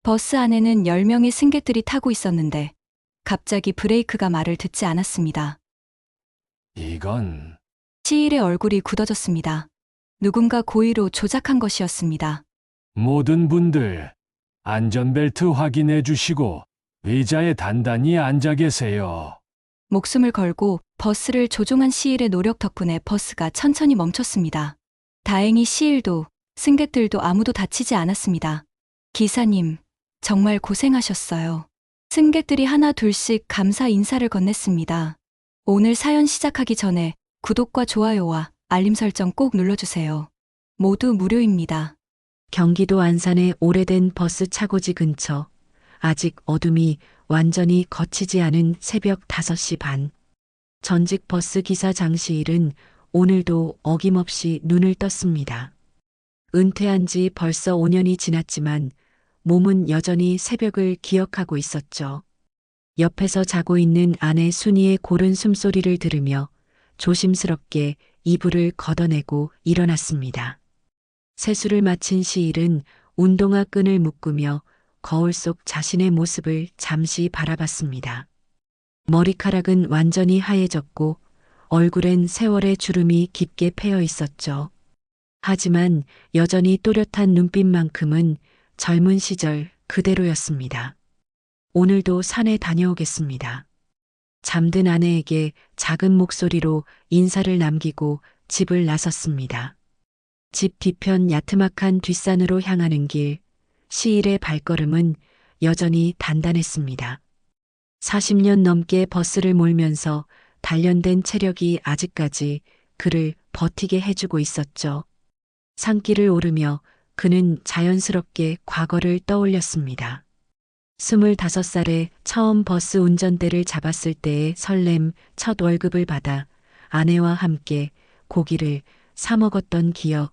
버스 안에는 10명의 승객들이 타고 있었는데 갑자기 브레이크가 말을 듣지 않았습니다. 이건 시일의 얼굴이 굳어졌습니다. 누군가 고의로 조작한 것이었습니다. 모든 분들 안전벨트 확인해 주시고 의자에 단단히 앉아 계세요. 목숨을 걸고 버스를 조종한 시일의 노력 덕분에 버스가 천천히 멈췄습니다. 다행히 시일도 승객들도 아무도 다치지 않았습니다. 기사님, 정말 고생하셨어요. 승객들이 하나 둘씩 감사 인사를 건넸습니다. 오늘 사연 시작하기 전에 구독과 좋아요와 알림 설정 꼭 눌러주세요. 모두 무료입니다. 경기도 안산의 오래된 버스 차고지 근처. 아직 어둠이 완전히 걷히지 않은 새벽 5시 반. 전직 버스 기사 장시일은 오늘도 어김없이 눈을 떴습니다. 은퇴한 지 벌써 5년이 지났지만 몸은 여전히 새벽을 기억하고 있었죠. 옆에서 자고 있는 아내 순이의 고른 숨소리를 들으며 조심스럽게 이불을 걷어내고 일어났습니다. 세수를 마친 시일은 운동화 끈을 묶으며 거울 속 자신의 모습을 잠시 바라봤습니다. 머리카락은 완전히 하얘졌고 얼굴엔 세월의 주름이 깊게 패여 있었죠. 하지만 여전히 또렷한 눈빛만큼은 젊은 시절 그대로였습니다. 오늘도 산에 다녀오겠습니다. 잠든 아내에게 작은 목소리로 인사를 남기고 집을 나섰습니다. 집 뒤편 야트막한 뒷산으로 향하는 길, 시일의 발걸음은 여전히 단단했습니다. 40년 넘게 버스를 몰면서 단련된 체력이 아직까지 그를 버티게 해주고 있었죠. 산길을 오르며 그는 자연스럽게 과거를 떠올렸습니다. 25살에 처음 버스 운전대를 잡았을 때의 설렘, 첫 월급을 받아 아내와 함께 고기를 사 먹었던 기억,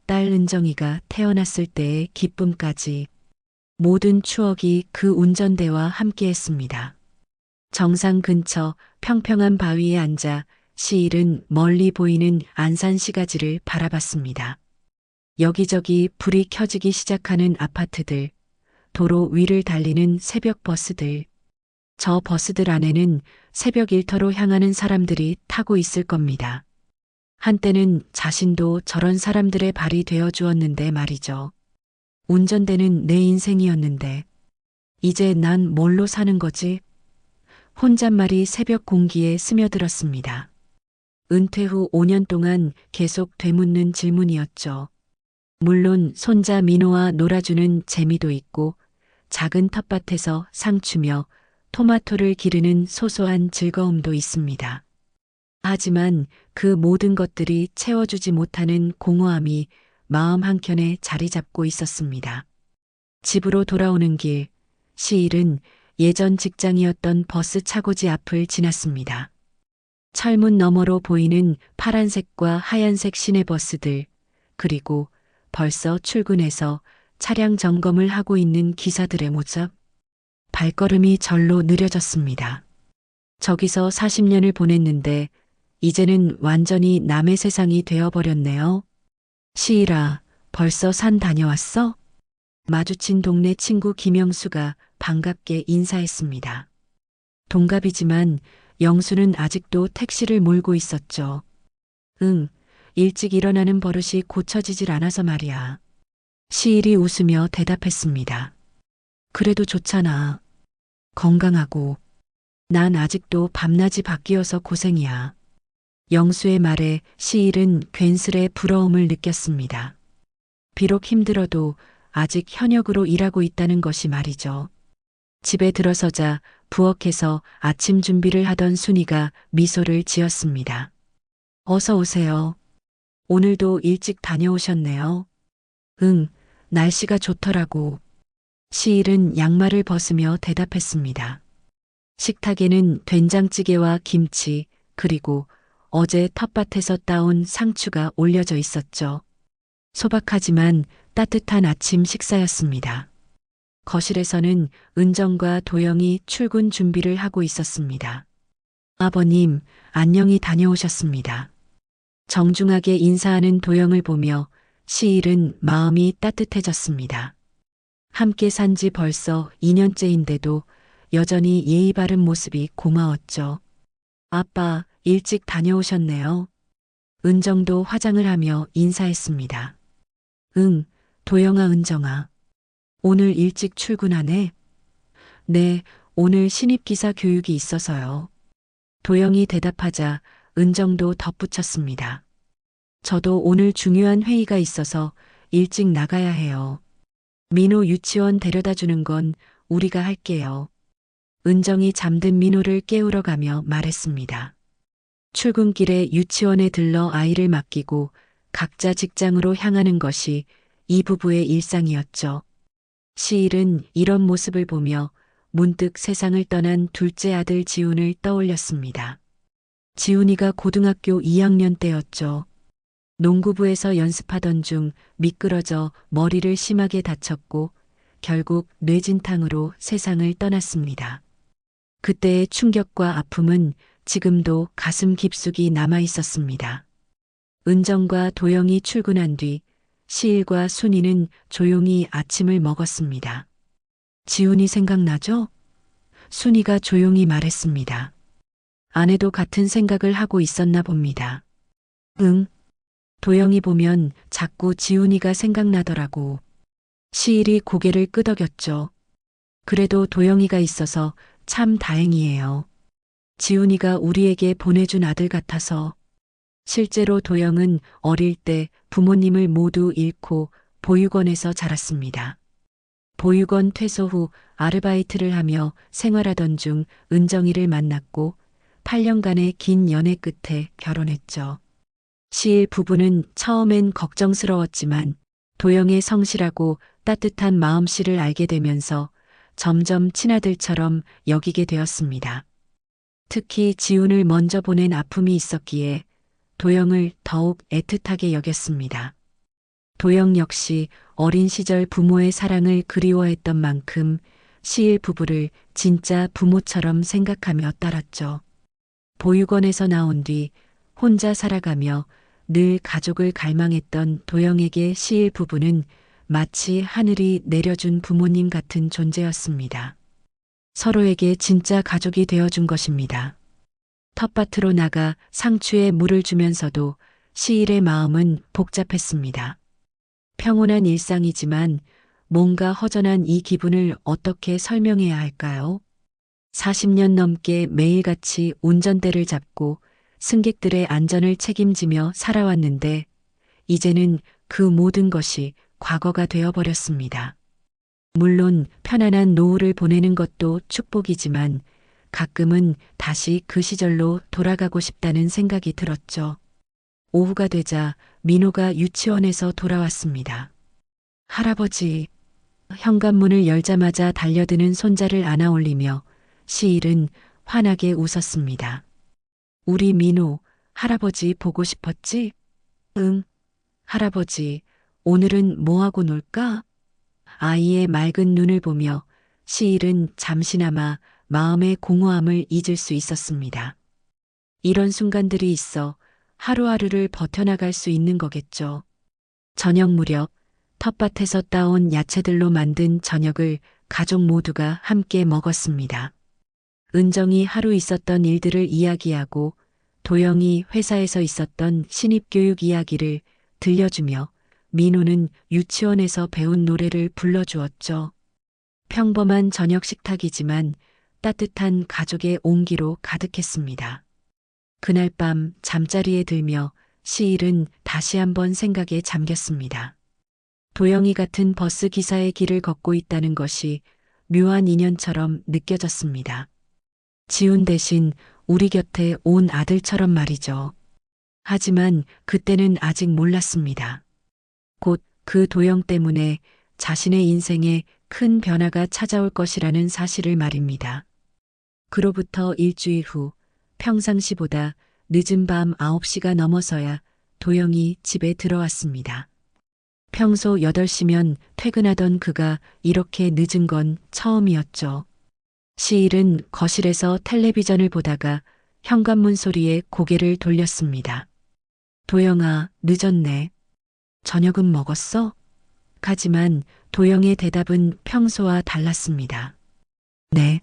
딸 은정이가 태어났을 때의 기쁨까지 모든 추억이 그 운전대와 함께했습니다. 정상 근처 평평한 바위에 앉아 시일은 멀리 보이는 안산 시가지를 바라봤습니다. 여기저기 불이 켜지기 시작하는 아파트들, 도로 위를 달리는 새벽 버스들. 저 버스들 안에는 새벽 일터로 향하는 사람들이 타고 있을 겁니다. 한때는 자신도 저런 사람들의 발이 되어 주었는데 말이죠. 운전대는 내 인생이었는데 이제 난 뭘로 사는 거지? 혼잣말이 새벽 공기에 스며들었습니다. 은퇴 후 5년 동안 계속 되묻는 질문이었죠. 물론 손자 민호와 놀아주는 재미도 있고 작은 텃밭에서 상추며 토마토를 기르는 소소한 즐거움도 있습니다. 하지만 그 모든 것들이 채워주지 못하는 공허함이 마음 한켠에 자리 잡고 있었습니다. 집으로 돌아오는 길, 시일은 예전 직장이었던 버스 차고지 앞을 지났습니다. 철문 너머로 보이는 파란색과 하얀색 시내버스들, 그리고 벌써 출근해서 차량 점검을 하고 있는 기사들의 모습. 발걸음이 절로 느려졌습니다. 저기서 40년을 보냈는데 이제는 완전히 남의 세상이 되어버렸네요. 시일아, 벌써 산 다녀왔어? 마주친 동네 친구 김영수가 반갑게 인사했습니다. 동갑이지만 영수는 아직도 택시를 몰고 있었죠. 응, 일찍 일어나는 버릇이 고쳐지질 않아서 말이야. 시일이 웃으며 대답했습니다. 그래도 좋잖아. 건강하고. 난 아직도 밤낮이 바뀌어서 고생이야. 영수의 말에 시일은 괜스레 부러움을 느꼈습니다. 비록 힘들어도 아직 현역으로 일하고 있다는 것이 말이죠. 집에 들어서자 부엌에서 아침 준비를 하던 순이가 미소를 지었습니다. 어서 오세요. 오늘도 일찍 다녀오셨네요. 응, 날씨가 좋더라고. 시일은 양말을 벗으며 대답했습니다. 식탁에는 된장찌개와 김치, 그리고 어제 텃밭에서 따온 상추가 올려져 있었죠. 소박하지만 따뜻한 아침 식사였습니다. 거실에서는 은정과 도영이 출근 준비를 하고 있었습니다. 아버님, 안녕히 다녀오셨습니다. 정중하게 인사하는 도영을 보며 시일은 마음이 따뜻해졌습니다. 함께 산 지 벌써 2년째인데도 여전히 예의 바른 모습이 고마웠죠. 아빠, 일찍 다녀오셨네요. 은정도 화장을 하며 인사했습니다. 응, 도영아, 은정아. 오늘 일찍 출근하네? 네, 오늘 신입기사 교육이 있어서요. 도영이 대답하자 은정도 덧붙였습니다. 저도 오늘 중요한 회의가 있어서 일찍 나가야 해요. 민호 유치원 데려다 주는 건 우리가 할게요. 은정이 잠든 민호를 깨우러 가며 말했습니다. 출근길에 유치원에 들러 아이를 맡기고 각자 직장으로 향하는 것이 이 부부의 일상이었죠. 시일은 이런 모습을 보며 문득 세상을 떠난 둘째 아들 지훈을 떠올렸습니다. 지훈이가 고등학교 2학년 때였죠. 농구부에서 연습하던 중 미끄러져 머리를 심하게 다쳤고 결국 뇌진탕으로 세상을 떠났습니다. 그때의 충격과 아픔은 지금도 가슴 깊숙이 남아 있었습니다. 은정과 도영이 출근한 뒤 시일과 순이는 조용히 아침을 먹었습니다. 지훈이 생각나죠? 순이가 조용히 말했습니다. 아내도 같은 생각을 하고 있었나 봅니다. 응. 도영이 보면 자꾸 지훈이가 생각나더라고. 시일이 고개를 끄덕였죠. 그래도 도영이가 있어서 참 다행이에요. 지훈이가 우리에게 보내준 아들 같아서. 실제로 도영은 어릴 때 부모님을 모두 잃고 보육원에서 자랐습니다. 보육원 퇴소 후 아르바이트를 하며 생활하던 중 은정이를 만났고 8년간의 긴 연애 끝에 결혼했죠. 시일 부부는 처음엔 걱정스러웠지만 도영의 성실하고 따뜻한 마음씨를 알게 되면서 점점 친아들처럼 여기게 되었습니다. 특히 지훈을 먼저 보낸 아픔이 있었기에 도영을 더욱 애틋하게 여겼습니다. 도영 역시 어린 시절 부모의 사랑을 그리워했던 만큼 시일 부부를 진짜 부모처럼 생각하며 따랐죠. 보육원에서 나온 뒤 혼자 살아가며 늘 가족을 갈망했던 도영에게 시일 부부는 마치 하늘이 내려준 부모님 같은 존재였습니다. 서로에게 진짜 가족이 되어준 것입니다. 텃밭으로 나가 상추에 물을 주면서도 시일의 마음은 복잡했습니다. 평온한 일상이지만 뭔가 허전한 이 기분을 어떻게 설명해야 할까요? 40년 넘게 매일같이 운전대를 잡고 승객들의 안전을 책임지며 살아왔는데 이제는 그 모든 것이 과거가 되어버렸습니다. 물론 편안한 노후를 보내는 것도 축복이지만 가끔은 다시 그 시절로 돌아가고 싶다는 생각이 들었죠. 오후가 되자 민호가 유치원에서 돌아왔습니다. 할아버지, 현관문을 열자마자 달려드는 손자를 안아 올리며 시일은 환하게 웃었습니다. 우리 민호, 할아버지 보고 싶었지? 응. 할아버지, 오늘은 뭐하고 놀까? 아이의 맑은 눈을 보며 시일은 잠시나마 마음의 공허함을 잊을 수 있었습니다. 이런 순간들이 있어 하루하루를 버텨나갈 수 있는 거겠죠. 저녁 무렵 텃밭에서 따온 야채들로 만든 저녁을 가족 모두가 함께 먹었습니다. 은정이 하루 있었던 일들을 이야기하고 도영이 회사에서 있었던 신입교육 이야기를 들려주며 민호는 유치원에서 배운 노래를 불러주었죠. 평범한 저녁 식탁이지만 따뜻한 가족의 온기로 가득했습니다. 그날 밤 잠자리에 들며 시일은 다시 한번 생각에 잠겼습니다. 도영이 같은 버스 기사의 길을 걷고 있다는 것이 묘한 인연처럼 느껴졌습니다. 지훈 대신 우리 곁에 온 아들처럼 말이죠. 하지만 그때는 아직 몰랐습니다. 곧 그 도영 때문에 자신의 인생에 큰 변화가 찾아올 것이라는 사실을 말입니다. 그로부터 일주일 후 평상시보다 늦은 밤 9시가 넘어서야 도영이 집에 들어왔습니다. 평소 8시면 퇴근하던 그가 이렇게 늦은 건 처음이었죠. 시일은 거실에서 텔레비전을 보다가 현관문 소리에 고개를 돌렸습니다. 도영아, 늦었네. 저녁은 먹었어? 하지만 도영의 대답은 평소와 달랐습니다. 네.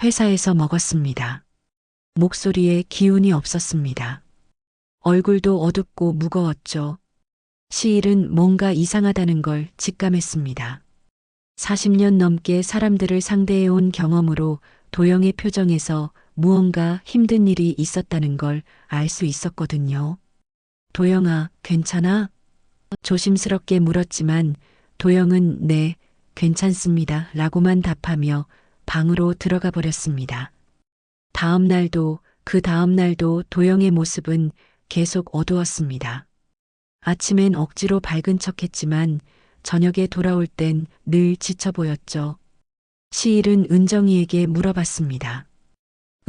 회사에서 먹었습니다. 목소리에 기운이 없었습니다. 얼굴도 어둡고 무거웠죠. 시일은 뭔가 이상하다는 걸 직감했습니다. 40년 넘게 사람들을 상대해온 경험으로 도영의 표정에서 무언가 힘든 일이 있었다는 걸 알 수 있었거든요. 도영아, 괜찮아? 조심스럽게 물었지만 도영은 네, 괜찮습니다. 라고만 답하며 방으로 들어가 버렸습니다. 다음 날도 그 다음 날도 도영의 모습은 계속 어두웠습니다. 아침엔 억지로 밝은 척했지만 저녁에 돌아올 땐 늘 지쳐 보였죠. 시일은 은정이에게 물어봤습니다.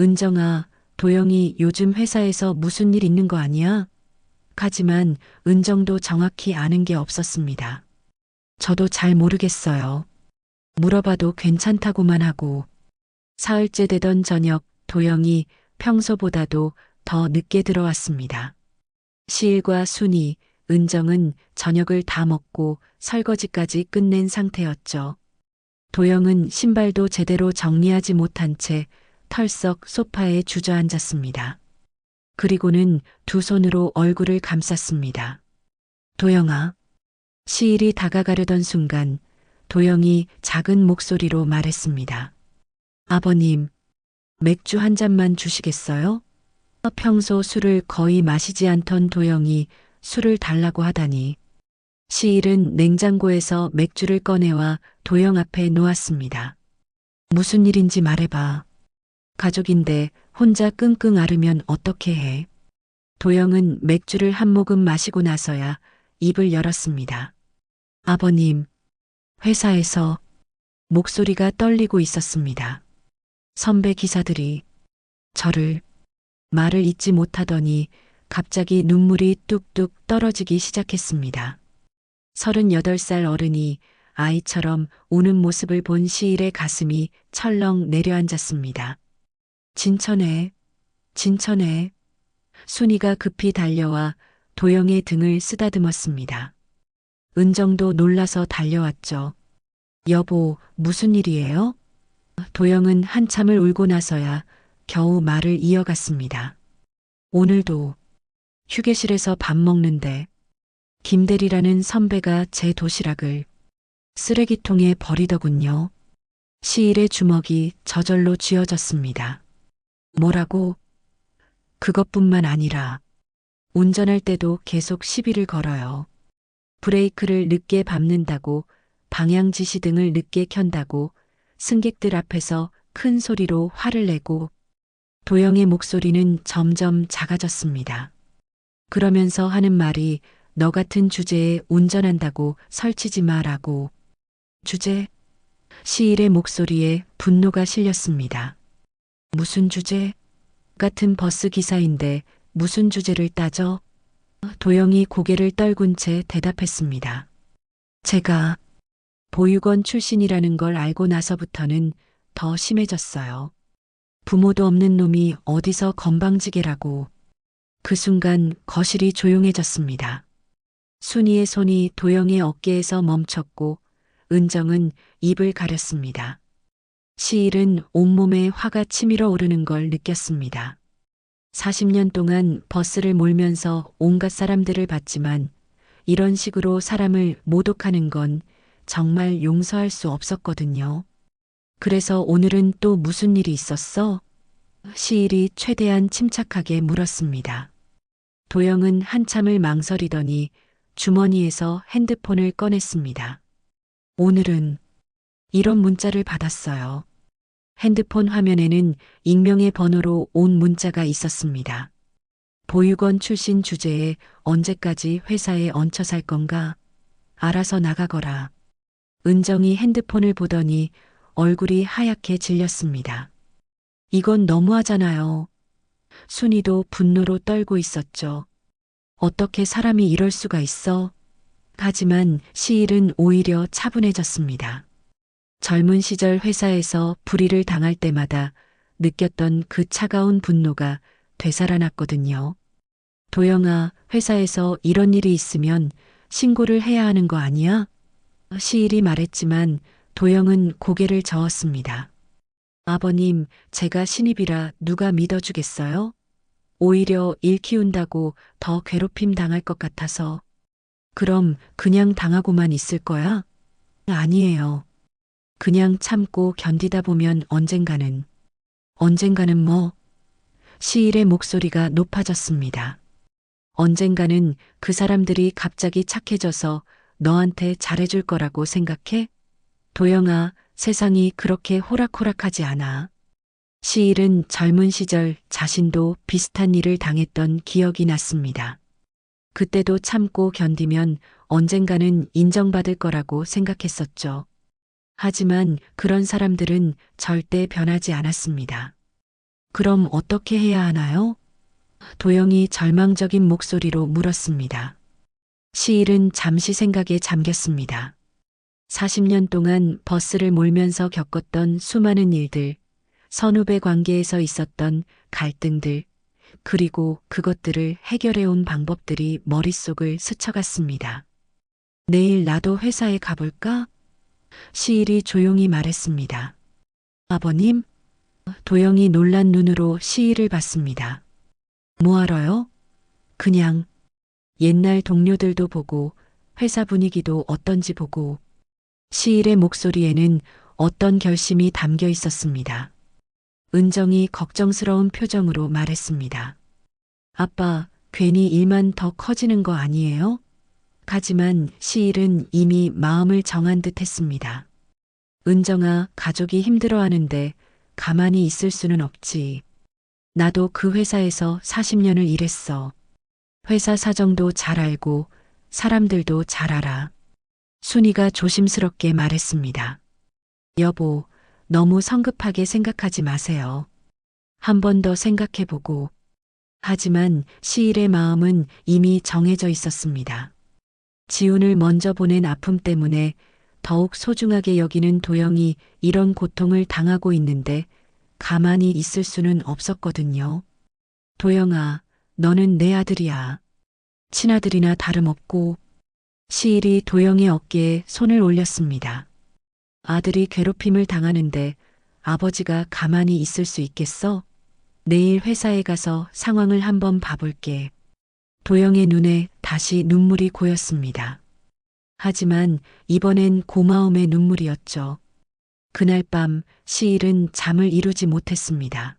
은정아, 도영이 요즘 회사에서 무슨 일 있는 거 아니야? 하지만 은정도 정확히 아는 게 없었습니다. 저도 잘 모르겠어요. 물어봐도 괜찮다고만 하고. 사흘째 되던 저녁 도영이 평소보다도 더 늦게 들어왔습니다. 시일과 순이, 은정은 저녁을 다 먹고 설거지까지 끝낸 상태였죠. 도영은 신발도 제대로 정리하지 못한 채 털썩 소파에 주저앉았습니다. 그리고는 두 손으로 얼굴을 감쌌습니다. 도영아. 시일이 다가가려던 순간 도영이 작은 목소리로 말했습니다. 아버님, 맥주 한 잔만 주시겠어요? 평소 술을 거의 마시지 않던 도영이 술을 달라고 하다니. 시일은 냉장고에서 맥주를 꺼내와 도영 앞에 놓았습니다. 무슨 일인지 말해봐. 가족인데 혼자 끙끙 앓으면 어떻게 해? 도영은 맥주를 한 모금 마시고 나서야 입을 열었습니다. 아버님, 회사에서 목소리가 떨리고 있었습니다. 선배 기사들이 저를 말을 잇지 못하더니 갑자기 눈물이 뚝뚝 떨어지기 시작했습니다. 38살 어른이 아이처럼 우는 모습을 본 시일의 가슴이 철렁 내려앉았습니다. 진천에, 진천에. 순이가 급히 달려와 도영의 등을 쓰다듬었습니다. 은정도 놀라서 달려왔죠. 여보, 무슨 일이에요? 도영은 한참을 울고 나서야 겨우 말을 이어갔습니다. 오늘도 휴게실에서 밥 먹는데 김대리라는 선배가 제 도시락을 쓰레기통에 버리더군요. 시일의 주먹이 저절로 쥐어졌습니다. 뭐라고? 그것뿐만 아니라 운전할 때도 계속 시비를 걸어요. 브레이크를 늦게 밟는다고, 방향 지시등을 늦게 켠다고, 승객들 앞에서 큰 소리로 화를 내고. 도영의 목소리는 점점 작아졌습니다. 그러면서 하는 말이 너 같은 주제에 운전한다고 설치지 마라고. 주제? 시일의 목소리에 분노가 실렸습니다. 무슨 주제? 같은 버스 기사인데 무슨 주제를 따져? 도영이 고개를 떨군 채 대답했습니다. 제가 보육원 출신이라는 걸 알고 나서부터는 더 심해졌어요. 부모도 없는 놈이 어디서 건방지게라고. 그 순간 거실이 조용해졌습니다. 순이의 손이 도영의 어깨에서 멈췄고 은정은 입을 가렸습니다. 시일은 온몸에 화가 치밀어 오르는 걸 느꼈습니다. 40년 동안 버스를 몰면서 온갖 사람들을 봤지만 이런 식으로 사람을 모독하는 건 정말 용서할 수 없었거든요. 그래서 오늘은 또 무슨 일이 있었어? 시일이 최대한 침착하게 물었습니다. 도영은 한참을 망설이더니 주머니에서 핸드폰을 꺼냈습니다. 오늘은 이런 문자를 받았어요. 핸드폰 화면에는 익명의 번호로 온 문자가 있었습니다. 보육원 출신 주제에 언제까지 회사에 얹혀 살 건가? 알아서 나가거라. 은정이 핸드폰을 보더니 얼굴이 하얗게 질렸습니다. 이건 너무하잖아요. 순이도 분노로 떨고 있었죠. 어떻게 사람이 이럴 수가 있어? 하지만 시일은 오히려 차분해졌습니다. 젊은 시절 회사에서 불의를 당할 때마다 느꼈던 그 차가운 분노가 되살아났거든요. 도영아, 회사에서 이런 일이 있으면 신고를 해야 하는 거 아니야? 시일이 말했지만 도영은 고개를 저었습니다. 아버님, 제가 신입이라 누가 믿어주겠어요? 오히려 일 키운다고 더 괴롭힘 당할 것 같아서. 그럼 그냥 당하고만 있을 거야? 아니에요. 그냥 참고 견디다 보면 언젠가는 뭐? 시일의 목소리가 높아졌습니다. 언젠가는 그 사람들이 갑자기 착해져서 너한테 잘해줄 거라고 생각해? 도영아, 세상이 그렇게 호락호락하지 않아. 시일은 젊은 시절 자신도 비슷한 일을 당했던 기억이 났습니다. 그때도 참고 견디면 언젠가는 인정받을 거라고 생각했었죠. 하지만 그런 사람들은 절대 변하지 않았습니다. 그럼 어떻게 해야 하나요? 도영이 절망적인 목소리로 물었습니다. 시일은 잠시 생각에 잠겼습니다. 40년 동안 버스를 몰면서 겪었던 수많은 일들, 선후배 관계에서 있었던 갈등들, 그리고 그것들을 해결해온 방법들이 머릿속을 스쳐갔습니다. 내일 나도 회사에 가볼까? 시일이 조용히 말했습니다. 아버님? 도영이 놀란 눈으로 시일을 봤습니다. 뭐하러요? 그냥 옛날 동료들도 보고 회사 분위기도 어떤지 보고. 시일의 목소리에는 어떤 결심이 담겨 있었습니다. 은정이 걱정스러운 표정으로 말했습니다. 아빠, 괜히 일만 더 커지는 거 아니에요? 하지만 시일은 이미 마음을 정한 듯 했습니다. 은정아, 가족이 힘들어하는데 가만히 있을 수는 없지. 나도 그 회사에서 40년을 일했어. 회사 사정도 잘 알고 사람들도 잘 알아. 순이가 조심스럽게 말했습니다. 여보, 너무 성급하게 생각하지 마세요. 한 번 더 생각해보고. 하지만 시일의 마음은 이미 정해져 있었습니다. 지훈을 먼저 보낸 아픔 때문에 더욱 소중하게 여기는 도영이 이런 고통을 당하고 있는데 가만히 있을 수는 없었거든요. 도영아, 너는 내 아들이야. 친아들이나 다름없고. 시일이 도영의 어깨에 손을 올렸습니다. 아들이 괴롭힘을 당하는데 아버지가 가만히 있을 수 있겠어? 내일 회사에 가서 상황을 한번 봐볼게. 도영의 눈에 다시 눈물이 고였습니다. 하지만 이번엔 고마움의 눈물이었죠. 그날 밤 시일은 잠을 이루지 못했습니다.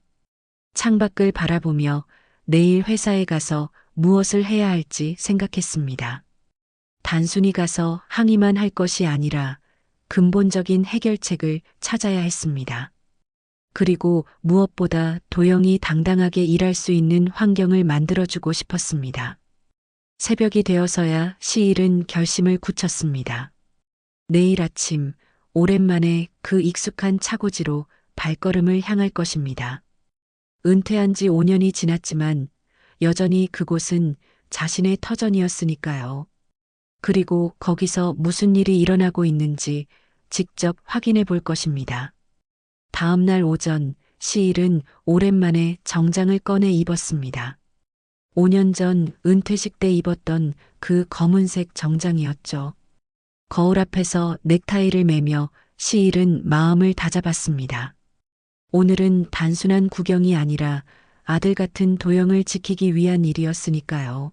창밖을 바라보며 내일 회사에 가서 무엇을 해야 할지 생각했습니다. 단순히 가서 항의만 할 것이 아니라 근본적인 해결책을 찾아야 했습니다. 그리고 무엇보다 도영이 당당하게 일할 수 있는 환경을 만들어주고 싶었습니다. 새벽이 되어서야 시일은 결심을 굳혔습니다. 내일 아침 오랜만에 그 익숙한 차고지로 발걸음을 향할 것입니다. 은퇴한 지 5년이 지났지만 여전히 그곳은 자신의 터전이었으니까요. 그리고 거기서 무슨 일이 일어나고 있는지 직접 확인해 볼 것입니다. 다음 날 오전 시일은 오랜만에 정장을 꺼내 입었습니다. 5년 전 은퇴식 때 입었던 그 검은색 정장이었죠. 거울 앞에서 넥타이를 매며 시일은 마음을 다잡았습니다. 오늘은 단순한 구경이 아니라 아들 같은 도영을 지키기 위한 일이었으니까요.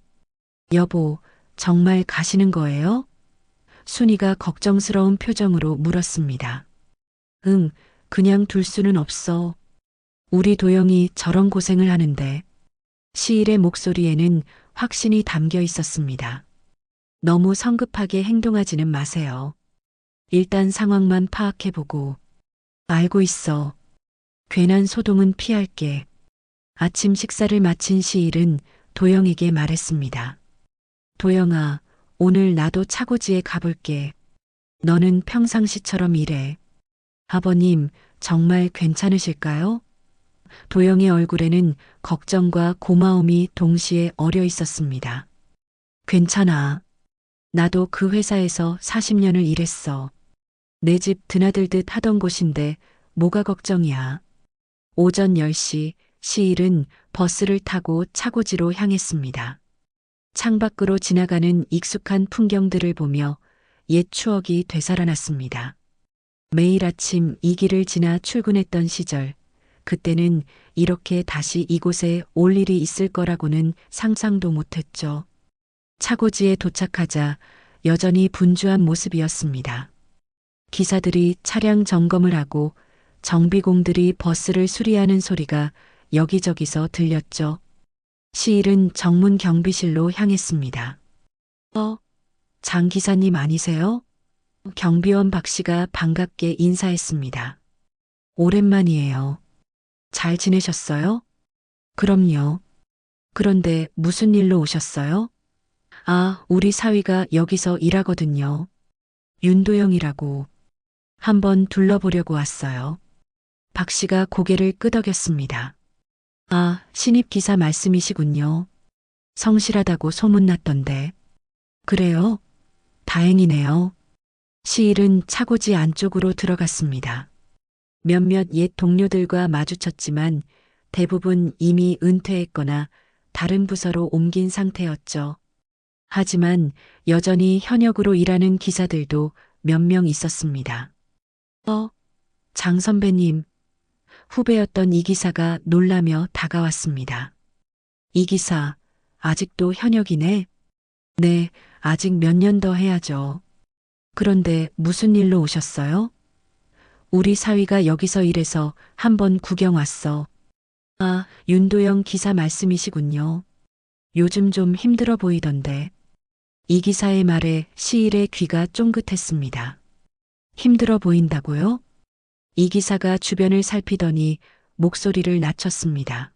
여보, 정말 가시는 거예요? 순이가 걱정스러운 표정으로 물었습니다. 응, 그냥 둘 수는 없어. 우리 도영이 저런 고생을 하는데. 시일의 목소리에는 확신이 담겨 있었습니다. 너무 성급하게 행동하지는 마세요. 일단 상황만 파악해보고. 알고 있어. 괜한 소동은 피할게. 아침 식사를 마친 시일은 도영에게 말했습니다. 도영아, 오늘 나도 차고지에 가볼게. 너는 평상시처럼 일해. 아버님, 정말 괜찮으실까요? 도영의 얼굴에는 걱정과 고마움이 동시에 어려 있었습니다. 괜찮아. 나도 그 회사에서 40년을 일했어. 내 집 드나들듯 하던 곳인데 뭐가 걱정이야. 오전 10시 시일은 버스를 타고 차고지로 향했습니다. 창밖으로 지나가는 익숙한 풍경들을 보며 옛 추억이 되살아났습니다. 매일 아침 이 길을 지나 출근했던 시절, 그때는 이렇게 다시 이곳에 올 일이 있을 거라고는 상상도 못했죠. 차고지에 도착하자 여전히 분주한 모습이었습니다. 기사들이 차량 점검을 하고 정비공들이 버스를 수리하는 소리가 여기저기서 들렸죠. 시일은 정문 경비실로 향했습니다. 장 기사님 아니세요? 경비원 박 씨가 반갑게 인사했습니다. 오랜만이에요. 잘 지내셨어요? 그럼요. 그런데 무슨 일로 오셨어요? 아, 우리 사위가 여기서 일하거든요. 윤도영이라고. 한번 둘러보려고 왔어요. 박 씨가 고개를 끄덕였습니다. 아, 신입 기사 말씀이시군요. 성실하다고 소문났던데. 그래요? 다행이네요. 시일은 차고지 안쪽으로 들어갔습니다. 몇몇 옛 동료들과 마주쳤지만 대부분 이미 은퇴했거나 다른 부서로 옮긴 상태였죠. 하지만 여전히 현역으로 일하는 기사들도 몇 명 있었습니다. 장 선배님, 후배였던 이 기사가 놀라며 다가왔습니다. 이 기사, 아직도 현역이네? 네, 아직 몇 년 더 해야죠. 그런데 무슨 일로 오셨어요? 우리 사위가 여기서 일해서 한번 구경 왔어. 아, 윤도영 기사 말씀이시군요. 요즘 좀 힘들어 보이던데. 이 기사의 말에 시일의 귀가 쫑긋했습니다. 힘들어 보인다고요? 이 기사가 주변을 살피더니 목소리를 낮췄습니다.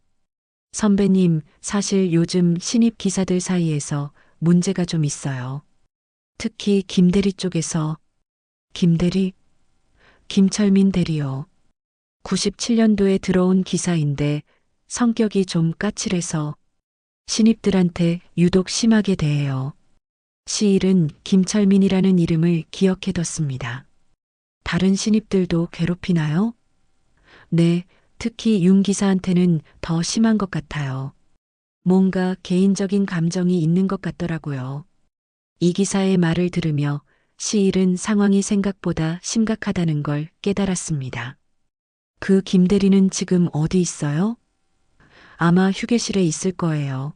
선배님, 사실 요즘 신입 기사들 사이에서 문제가 좀 있어요. 특히 김대리 쪽에서. 김대리? 김철민 대리요. 97년도에 들어온 기사인데 성격이 좀 까칠해서 신입들한테 유독 심하게 대해요. 시일은 김철민이라는 이름을 기억해뒀습니다. 다른 신입들도 괴롭히나요? 네, 특히 윤 기사한테는 더 심한 것 같아요. 뭔가 개인적인 감정이 있는 것 같더라고요. 이 기사의 말을 들으며 시일은 상황이 생각보다 심각하다는 걸 깨달았습니다. 그 김대리는 지금 어디 있어요? 아마 휴게실에 있을 거예요.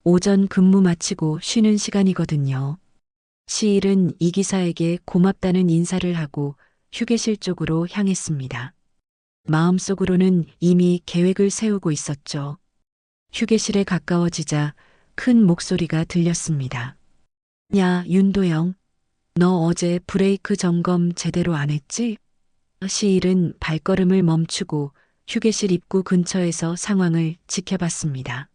오전 근무 마치고 쉬는 시간이거든요. 시일은 이 기사에게 고맙다는 인사를 하고 휴게실 쪽으로 향했습니다. 마음속으로는 이미 계획을 세우고 있었죠. 휴게실에 가까워지자 큰 목소리가 들렸습니다. 야, 윤도영. 너 어제 브레이크 점검 제대로 안 했지? 시일은 발걸음을 멈추고 휴게실 입구 근처에서 상황을 지켜봤습니다.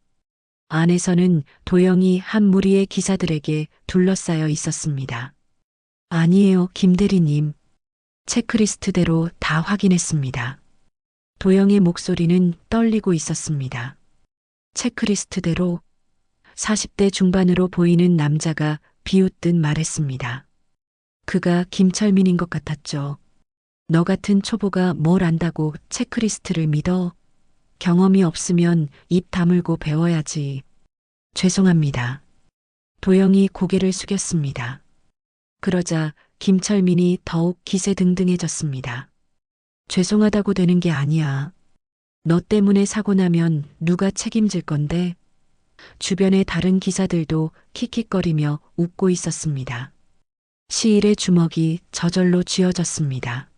안에서는 도영이 한 무리의 기사들에게 둘러싸여 있었습니다. 아니에요, 김 대리님. 체크리스트대로 다 확인했습니다. 도영의 목소리는 떨리고 있었습니다. 체크리스트대로 40대 중반으로 보이는 남자가 비웃듯 말했습니다. 그가 김철민인 것 같았죠. 너 같은 초보가 뭘 안다고 체크리스트를 믿어? 경험이 없으면 입 다물고 배워야지. 죄송합니다. 도영이 고개를 숙였습니다. 그러자 김철민이 더욱 기세등등해졌습니다. 죄송하다고 되는 게 아니야. 너 때문에 사고 나면 누가 책임질 건데? 주변의 다른 기사들도 킥킥거리며 웃고 있었습니다. 시일의 주먹이 저절로 쥐어졌습니다.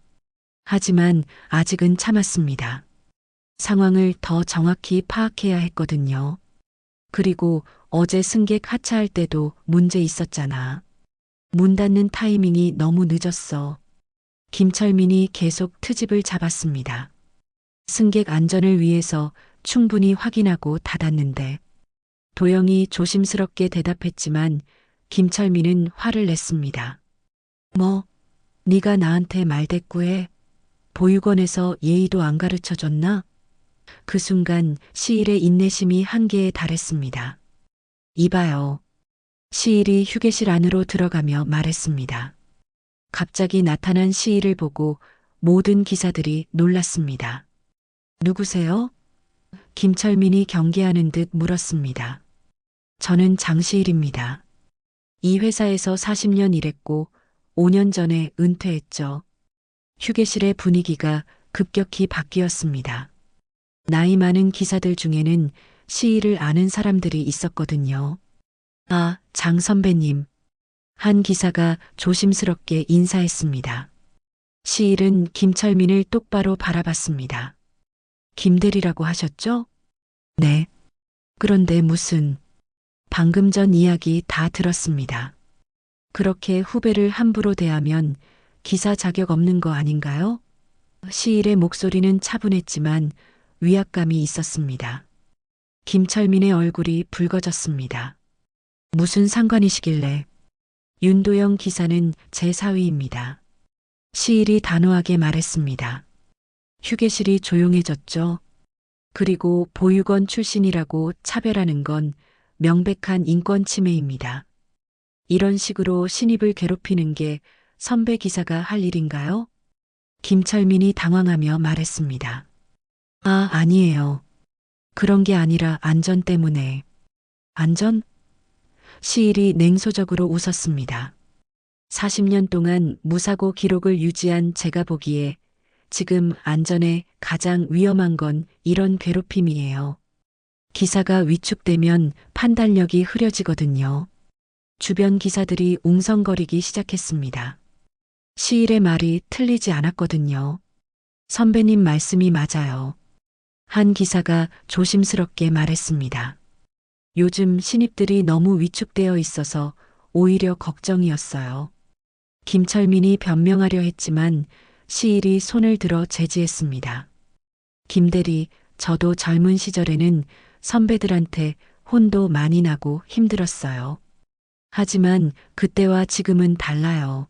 하지만 아직은 참았습니다. 상황을 더 정확히 파악해야 했거든요. 그리고 어제 승객 하차할 때도 문제 있었잖아. 문 닫는 타이밍이 너무 늦었어. 김철민이 계속 트집을 잡았습니다. 승객 안전을 위해서 충분히 확인하고 닫았는데. 도영이 조심스럽게 대답했지만 김철민은 화를 냈습니다. 뭐, 네가 나한테 말대꾸해? 보육원에서 예의도 안 가르쳐줬나? 그 순간 시일의 인내심이 한계에 달했습니다. 이봐요. 시일이 휴게실 안으로 들어가며 말했습니다. 갑자기 나타난 시일을 보고 모든 기사들이 놀랐습니다. 누구세요? 김철민이 경계하는 듯 물었습니다. 저는 장시일입니다. 이 회사에서 40년 일했고 5년 전에 은퇴했죠. 휴게실의 분위기가 급격히 바뀌었습니다. 나이 많은 기사들 중에는 시일을 아는 사람들이 있었거든요. 아, 장 선배님. 한 기사가 조심스럽게 인사했습니다. 시일은 김철민을 똑바로 바라봤습니다. 김대리라고 하셨죠? 네. 그런데 무슨, 방금 전 이야기 다 들었습니다. 그렇게 후배를 함부로 대하면 기사 자격 없는 거 아닌가요? 시일의 목소리는 차분했지만 위압감이 있었습니다. 김철민의 얼굴이 붉어졌습니다. 무슨 상관이시길래? 윤도영 기사는 제 사위입니다. 시일이 단호하게 말했습니다. 휴게실이 조용해졌죠. 그리고 보육원 출신이라고 차별하는 건 명백한 인권 침해입니다. 이런 식으로 신입을 괴롭히는 게 선배 기사가 할 일인가요? 김철민이 당황하며 말했습니다. 아, 아니에요. 그런 게 아니라 안전 때문에. 안전? 시일이 냉소적으로 웃었습니다. 40년 동안 무사고 기록을 유지한 제가 보기에 지금 안전에 가장 위험한 건 이런 괴롭힘이에요. 기사가 위축되면 판단력이 흐려지거든요. 주변 기사들이 웅성거리기 시작했습니다. 시일의 말이 틀리지 않았거든요. 선배님 말씀이 맞아요. 한 기사가 조심스럽게 말했습니다. 요즘 신입들이 너무 위축되어 있어서 오히려 걱정이었어요. 김철민이 변명하려 했지만 시일이 손을 들어 제지했습니다. 김대리, 저도 젊은 시절에는 선배들한테 혼도 많이 나고 힘들었어요. 하지만 그때와 지금은 달라요.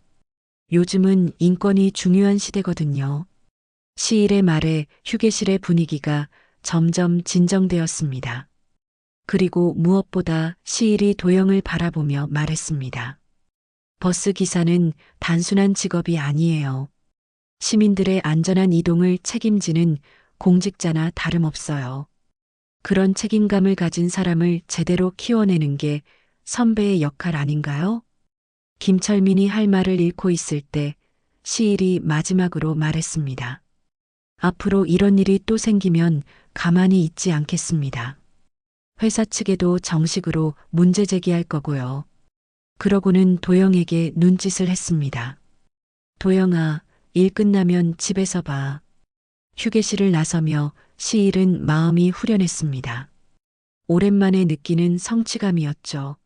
요즘은 인권이 중요한 시대거든요. 시일의 말에 휴게실의 분위기가 점점 진정되었습니다. 그리고 무엇보다 시일이 도영을 바라보며 말했습니다. 버스 기사는 단순한 직업이 아니에요. 시민들의 안전한 이동을 책임지는 공직자나 다름없어요. 그런 책임감을 가진 사람을 제대로 키워내는 게 선배의 역할 아닌가요? 김철민이 할 말을 잃고 있을 때 시일이 마지막으로 말했습니다. 앞으로 이런 일이 또 생기면 가만히 있지 않겠습니다. 회사 측에도 정식으로 문제 제기할 거고요. 그러고는 도영에게 눈짓을 했습니다. 도영아, 일 끝나면 집에서 봐. 휴게실을 나서며 시일은 마음이 후련했습니다. 오랜만에 느끼는 성취감이었죠.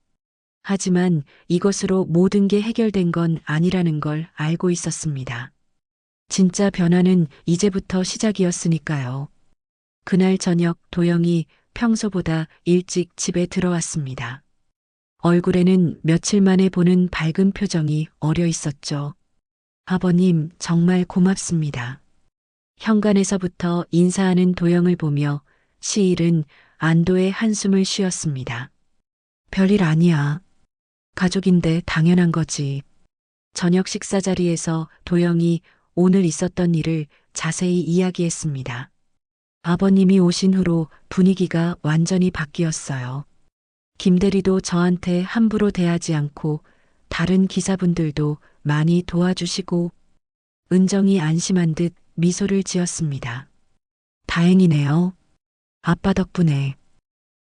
하지만 이것으로 모든 게 해결된 건 아니라는 걸 알고 있었습니다. 진짜 변화는 이제부터 시작이었으니까요. 그날 저녁 도영이 평소보다 일찍 집에 들어왔습니다. 얼굴에는 며칠 만에 보는 밝은 표정이 어려 있었죠. 아버님, 정말 고맙습니다. 현관에서부터 인사하는 도영을 보며 시일은 안도의 한숨을 쉬었습니다. 별일 아니야. 가족인데 당연한 거지. 저녁 식사 자리에서 도영이 오늘 있었던 일을 자세히 이야기했습니다. 아버님이 오신 후로 분위기가 완전히 바뀌었어요. 김대리도 저한테 함부로 대하지 않고 다른 기사분들도 많이 도와주시고 은정이 안심한 듯 미소를 지었습니다. 다행이네요. 아빠 덕분에.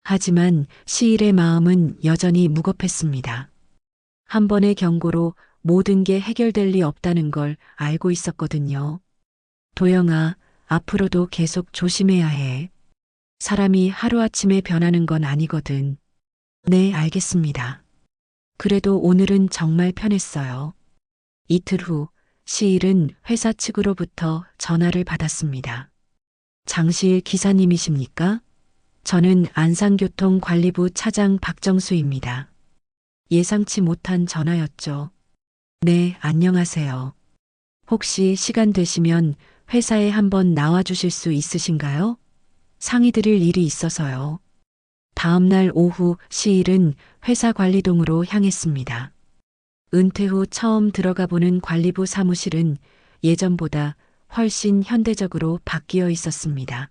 하지만 시일의 마음은 여전히 무겁했습니다. 한 번의 경고로 모든 게 해결될 리 없다는 걸 알고 있었거든요. 도영아, 앞으로도 계속 조심해야 해. 사람이 하루아침에 변하는 건 아니거든. 네, 알겠습니다. 그래도 오늘은 정말 편했어요. 이틀 후 시일은 회사 측으로부터 전화를 받았습니다. 장시일 기사님이십니까? 저는 안산교통관리부 차장 박정수입니다. 예상치 못한 전화였죠. 네, 안녕하세요. 혹시 시간 되시면 회사에 한번 나와주실 수 있으신가요? 상의드릴 일이 있어서요. 다음 날 오후 시일은 회사 관리동으로 향했습니다. 은퇴 후 처음 들어가 보는 관리부 사무실은 예전보다 훨씬 현대적으로 바뀌어 있었습니다.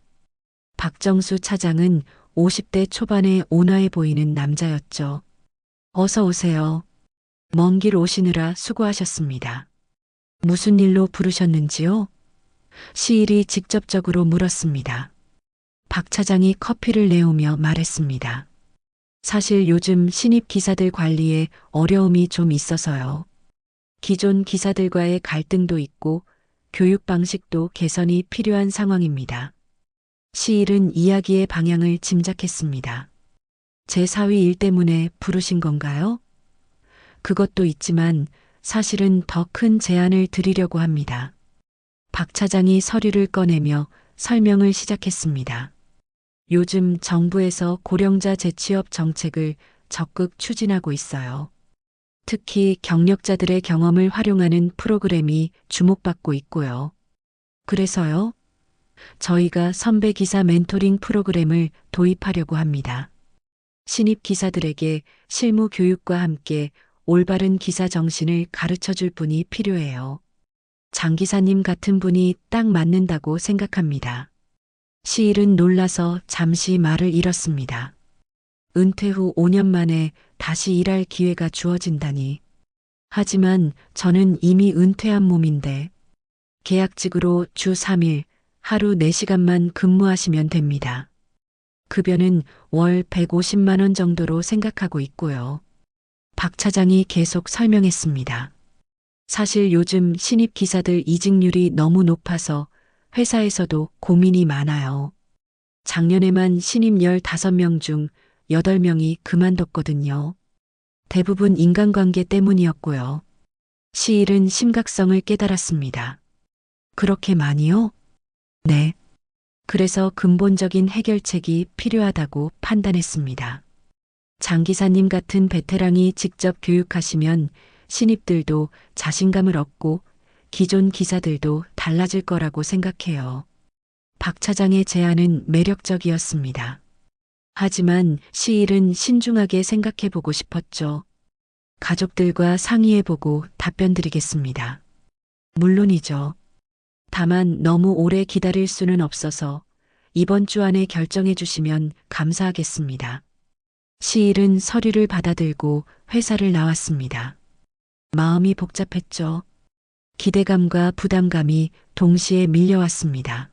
박정수 차장은 50대 초반의 온화해 보이는 남자였죠. 어서 오세요. 먼 길 오시느라 수고하셨습니다. 무슨 일로 부르셨는지요? 시일이 직접적으로 물었습니다. 박 차장이 커피를 내오며 말했습니다. 사실 요즘 신입 기사들 관리에 어려움이 좀 있어서요. 기존 기사들과의 갈등도 있고 교육 방식도 개선이 필요한 상황입니다. 시일은 이야기의 방향을 짐작했습니다. 제 사위 일 때문에 부르신 건가요? 그것도 있지만 사실은 더 큰 제안을 드리려고 합니다. 박 차장이 서류를 꺼내며 설명을 시작했습니다. 요즘 정부에서 고령자 재취업 정책을 적극 추진하고 있어요. 특히 경력자들의 경험을 활용하는 프로그램이 주목받고 있고요. 그래서요, 저희가 선배 기사 멘토링 프로그램을 도입하려고 합니다. 신입 기사들에게 실무 교육과 함께 올바른 기사 정신을 가르쳐 줄 분이 필요해요. 장 기사님 같은 분이 딱 맞는다고 생각합니다. 시일은 놀라서 잠시 말을 잃었습니다. 은퇴 후 5년 만에 다시 일할 기회가 주어진다니. 하지만 저는 이미 은퇴한 몸인데 계약직으로 주 3일 하루 4시간만 근무하시면 됩니다. 급여는 월 150만 원 정도로 생각하고 있고요. 박 차장이 계속 설명했습니다. 사실 요즘 신입 기사들 이직률이 너무 높아서 회사에서도 고민이 많아요. 작년에만 신입 15명 중 8명이 그만뒀거든요. 대부분 인간관계 때문이었고요. 시일은 심각성을 깨달았습니다. 그렇게 많이요? 네. 그래서 근본적인 해결책이 필요하다고 판단했습니다. 장 기사님 같은 베테랑이 직접 교육하시면 신입들도 자신감을 얻고 기존 기사들도 달라질 거라고 생각해요. 박 차장의 제안은 매력적이었습니다. 하지만 시일은 신중하게 생각해보고 싶었죠. 가족들과 상의해보고 답변 드리겠습니다. 물론이죠. 다만 너무 오래 기다릴 수는 없어서 이번 주 안에 결정해 주시면 감사하겠습니다. 시일은 서류를 받아들고 회사를 나왔습니다. 마음이 복잡했죠. 기대감과 부담감이 동시에 밀려왔습니다.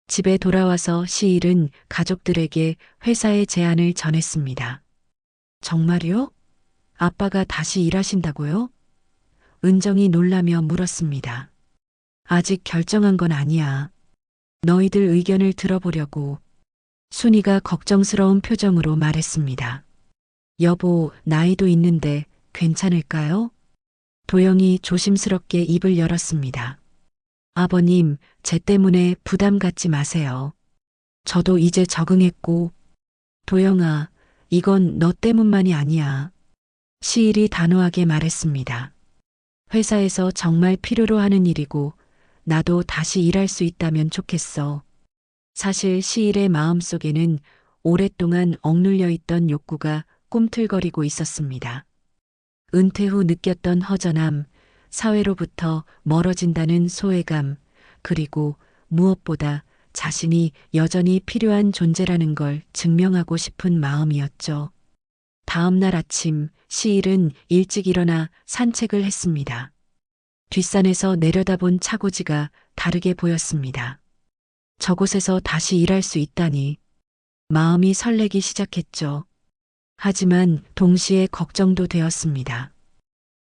집에 돌아와서 시일은 가족들에게 회사의 제안을 전했습니다. 정말요? 아빠가 다시 일하신다고요? 은정이 놀라며 물었습니다. 아직 결정한 건 아니야. 너희들 의견을 들어보려고. 순이가 걱정스러운 표정으로 말했습니다. 여보, 나이도 있는데 괜찮을까요? 도영이 조심스럽게 입을 열었습니다. 아버님, 쟤 때문에 부담 갖지 마세요. 저도 이제 적응했고. 도영아, 이건 너 때문만이 아니야. 시일이 단호하게 말했습니다. 회사에서 정말 필요로 하는 일이고 나도 다시 일할 수 있다면 좋겠어. 사실 시일의 마음속에는 오랫동안 억눌려 있던 욕구가 꿈틀거리고 있었습니다. 은퇴 후 느꼈던 허전함, 사회로부터 멀어진다는 소외감, 그리고 무엇보다 자신이 여전히 필요한 존재라는 걸 증명하고 싶은 마음이었죠. 다음 날 아침, 시일은 일찍 일어나 산책을 했습니다. 뒷산에서 내려다본 차고지가 다르게 보였습니다. 저곳에서 다시 일할 수 있다니 마음이 설레기 시작했죠. 하지만 동시에 걱정도 되었습니다.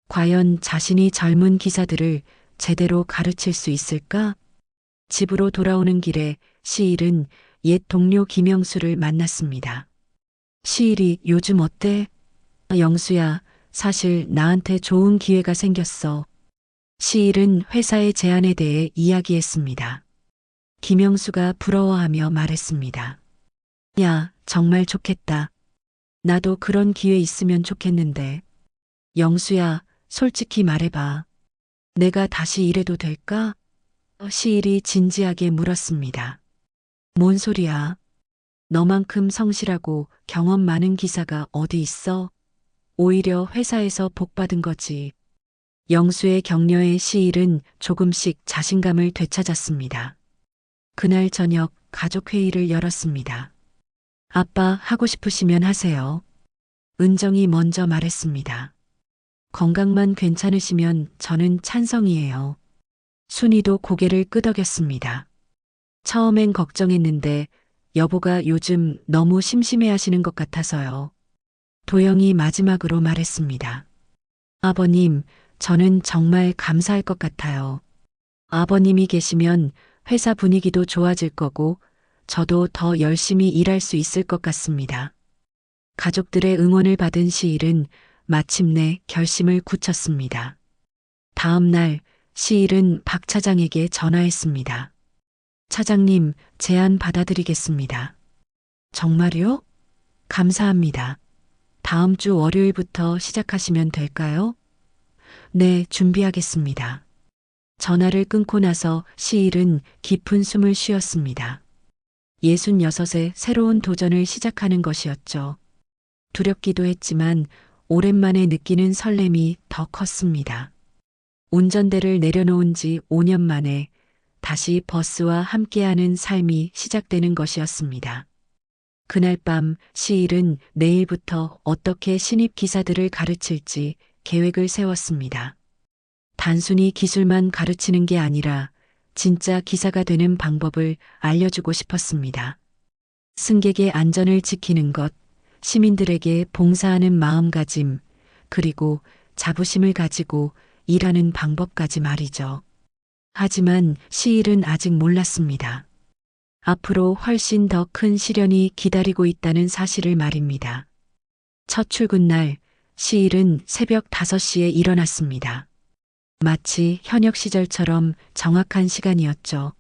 과연 자신이 젊은 기사들을 제대로 가르칠 수 있을까? 집으로 돌아오는 길에 시일은 옛 동료 김영수를 만났습니다. 시일이 요즘 어때? 영수야, 사실 나한테 좋은 기회가 생겼어. 시일은 회사의 제안에 대해 이야기했습니다. 김영수가 부러워하며 말했습니다. 야, 정말 좋겠다. 나도 그런 기회 있으면 좋겠는데. 영수야, 솔직히 말해봐. 내가 다시 일해도 될까? 시일이 진지하게 물었습니다. 뭔 소리야? 너만큼 성실하고 경험 많은 기사가 어디 있어? 오히려 회사에서 복받은 거지. 영수의 격려에 시일은 조금씩 자신감을 되찾았습니다. 그날 저녁 가족회의를 열었습니다. 아빠 하고 싶으시면 하세요. 은정이 먼저 말했습니다. 건강만 괜찮으시면 저는 찬성이에요. 순이도 고개를 끄덕였습니다. 처음엔 걱정했는데 여보가 요즘 너무 심심해 하시는 것 같아서요. 도영이 마지막으로 말했습니다. 아버님, 저는 정말 감사할 것 같아요. 아버님이 계시면 회사 분위기도 좋아질 거고 저도 더 열심히 일할 수 있을 것 같습니다. 가족들의 응원을 받은 시일은 마침내 결심을 굳혔습니다. 다음 날 시일은 박 차장에게 전화했습니다. 차장님, 제안 받아들이겠습니다. 정말요? 감사합니다. 다음 주 월요일부터 시작하시면 될까요? 네, 준비하겠습니다. 전화를 끊고 나서 시일은 깊은 숨을 쉬었습니다. 66의 새로운 도전을 시작하는 것이었죠. 두렵기도 했지만 오랜만에 느끼는 설렘이 더 컸습니다. 운전대를 내려놓은 지 5년 만에 다시 버스와 함께하는 삶이 시작되는 것이었습니다. 그날 밤 시일은 내일부터 어떻게 신입 기사들을 가르칠지 계획을 세웠습니다. 단순히 기술만 가르치는 게 아니라 진짜 기사가 되는 방법을 알려주고 싶었습니다. 승객의 안전을 지키는 것, 시민들에게 봉사하는 마음가짐, 그리고 자부심을 가지고 일하는 방법까지 말이죠. 하지만 시일은 아직 몰랐습니다. 앞으로 훨씬 더 큰 시련이 기다리고 있다는 사실을 말입니다. 첫 출근 날 시일은 새벽 5시에 일어났습니다. 마치 현역 시절처럼 정확한 시간이었죠.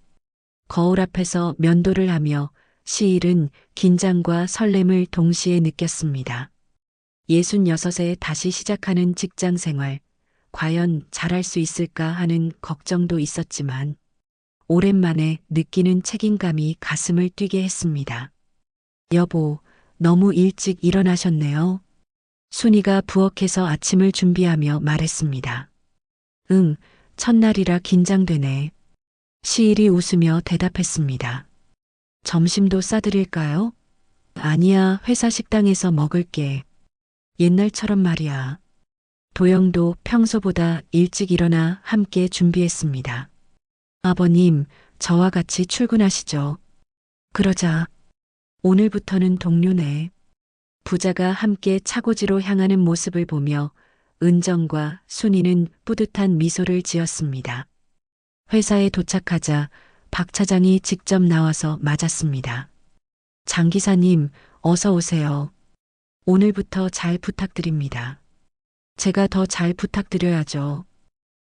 거울 앞에서 면도를 하며 시일은 긴장과 설렘을 동시에 느꼈습니다. 66에 다시 시작하는 직장 생활, 과연 잘할 수 있을까 하는 걱정도 있었지만 오랜만에 느끼는 책임감이 가슴을 뛰게 했습니다. 여보, 너무 일찍 일어나셨네요. 순이가 부엌에서 아침을 준비하며 말했습니다. 응, 첫날이라 긴장되네. 시일이 웃으며 대답했습니다. 점심도 싸드릴까요? 아니야, 회사 식당에서 먹을게. 옛날처럼 말이야. 도영도 평소보다 일찍 일어나 함께 준비했습니다. 아버님, 저와 같이 출근하시죠. 그러자. 오늘부터는 동료네. 부자가 함께 차고지로 향하는 모습을 보며 은정과 순이는 뿌듯한 미소를 지었습니다. 회사에 도착하자 박 차장이 직접 나와서 맞았습니다. 장 기사님, 어서 오세요. 오늘부터 잘 부탁드립니다. 제가 더 잘 부탁드려야죠.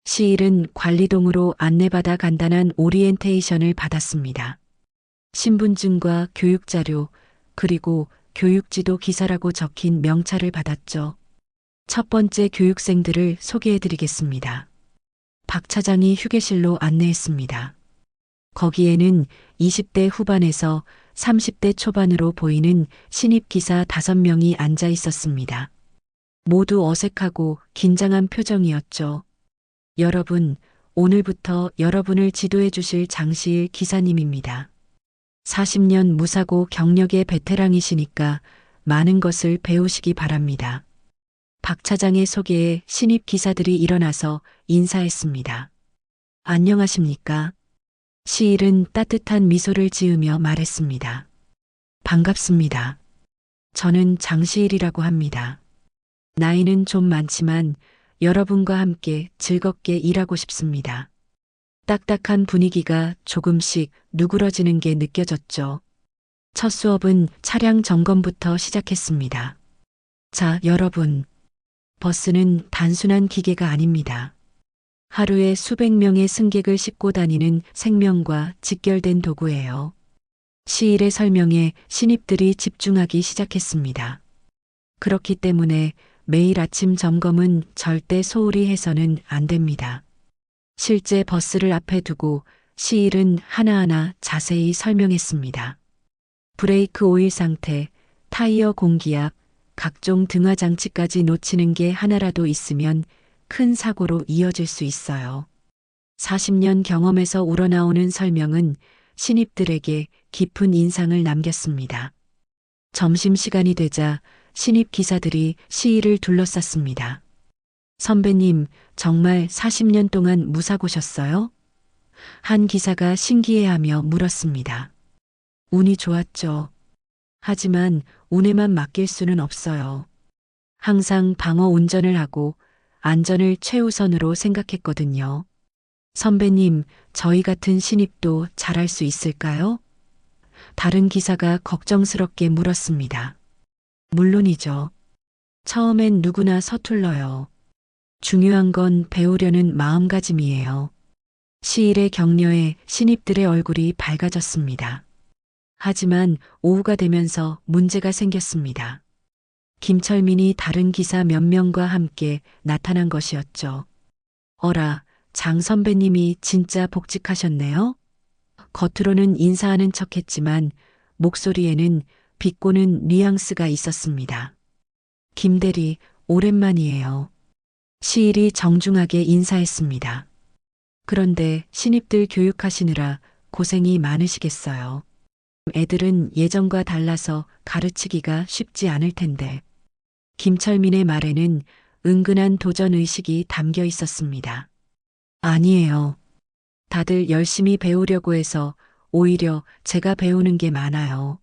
시일은 관리동으로 안내받아 간단한 오리엔테이션을 받았습니다. 신분증과 교육자료, 그리고 교육지도 기사라고 적힌 명찰을 받았죠. 첫 번째 교육생들을 소개해드리겠습니다. 박 차장이 휴게실로 안내했습니다. 거기에는 20대 후반에서 30대 초반으로 보이는 신입 기사 5명이 앉아 있었습니다. 모두 어색하고 긴장한 표정이었죠. 여러분, 오늘부터 여러분을 지도해 주실 장시일 기사님입니다. 40년 무사고 경력의 베테랑이시니까 많은 것을 배우시기 바랍니다. 박 차장의 소개에 신입 기사들이 일어나서 인사했습니다. 안녕하십니까? 시일은 따뜻한 미소를 지으며 말했습니다. 반갑습니다. 저는 장시일이라고 합니다. 나이는 좀 많지만 여러분과 함께 즐겁게 일하고 싶습니다. 딱딱한 분위기가 조금씩 누그러지는 게 느껴졌죠. 첫 수업은 차량 점검부터 시작했습니다. 자, 여러분. 버스는 단순한 기계가 아닙니다. 하루에 수백 명의 승객을 싣고 다니는 생명과 직결된 도구예요. 시일의 설명에 신입들이 집중하기 시작했습니다. 그렇기 때문에 매일 아침 점검은 절대 소홀히 해서는 안 됩니다. 실제 버스를 앞에 두고 시일은 하나하나 자세히 설명했습니다. 브레이크 오일 상태, 타이어 공기압, 각종 등화 장치까지 놓치는 게 하나라도 있으면 큰 사고로 이어질 수 있어요. 40년 경험에서 우러나오는 설명은 신입들에게 깊은 인상을 남겼습니다. 점심시간이 되자 신입 기사들이 시일을 둘러쌌습니다. 선배님, 정말 40년 동안 무사고셨어요? 한 기사가 신기해하며 물었습니다. 운이 좋았죠. 하지만 운에만 맡길 수는 없어요. 항상 방어 운전을 하고 안전을 최우선으로 생각했거든요. 선배님, 저희 같은 신입도 잘할 수 있을까요? 다른 기사가 걱정스럽게 물었습니다. 물론이죠. 처음엔 누구나 서툴러요. 중요한 건 배우려는 마음가짐이에요. 시일의 격려에 신입들의 얼굴이 밝아졌습니다. 하지만 오후가 되면서 문제가 생겼습니다. 김철민이 다른 기사 몇 명과 함께 나타난 것이었죠. 어라, 장 선배님이 진짜 복직하셨네요? 겉으로는 인사하는 척했지만 목소리에는 비꼬는 뉘앙스가 있었습니다. 김대리, 오랜만이에요. 시일이 정중하게 인사했습니다. 그런데 신입들 교육하시느라 고생이 많으시겠어요. 애들은 예전과 달라서 가르치기가 쉽지 않을 텐데. 김철민의 말에는 은근한 도전의식이 담겨 있었습니다. 아니에요. 다들 열심히 배우려고 해서 오히려 제가 배우는 게 많아요.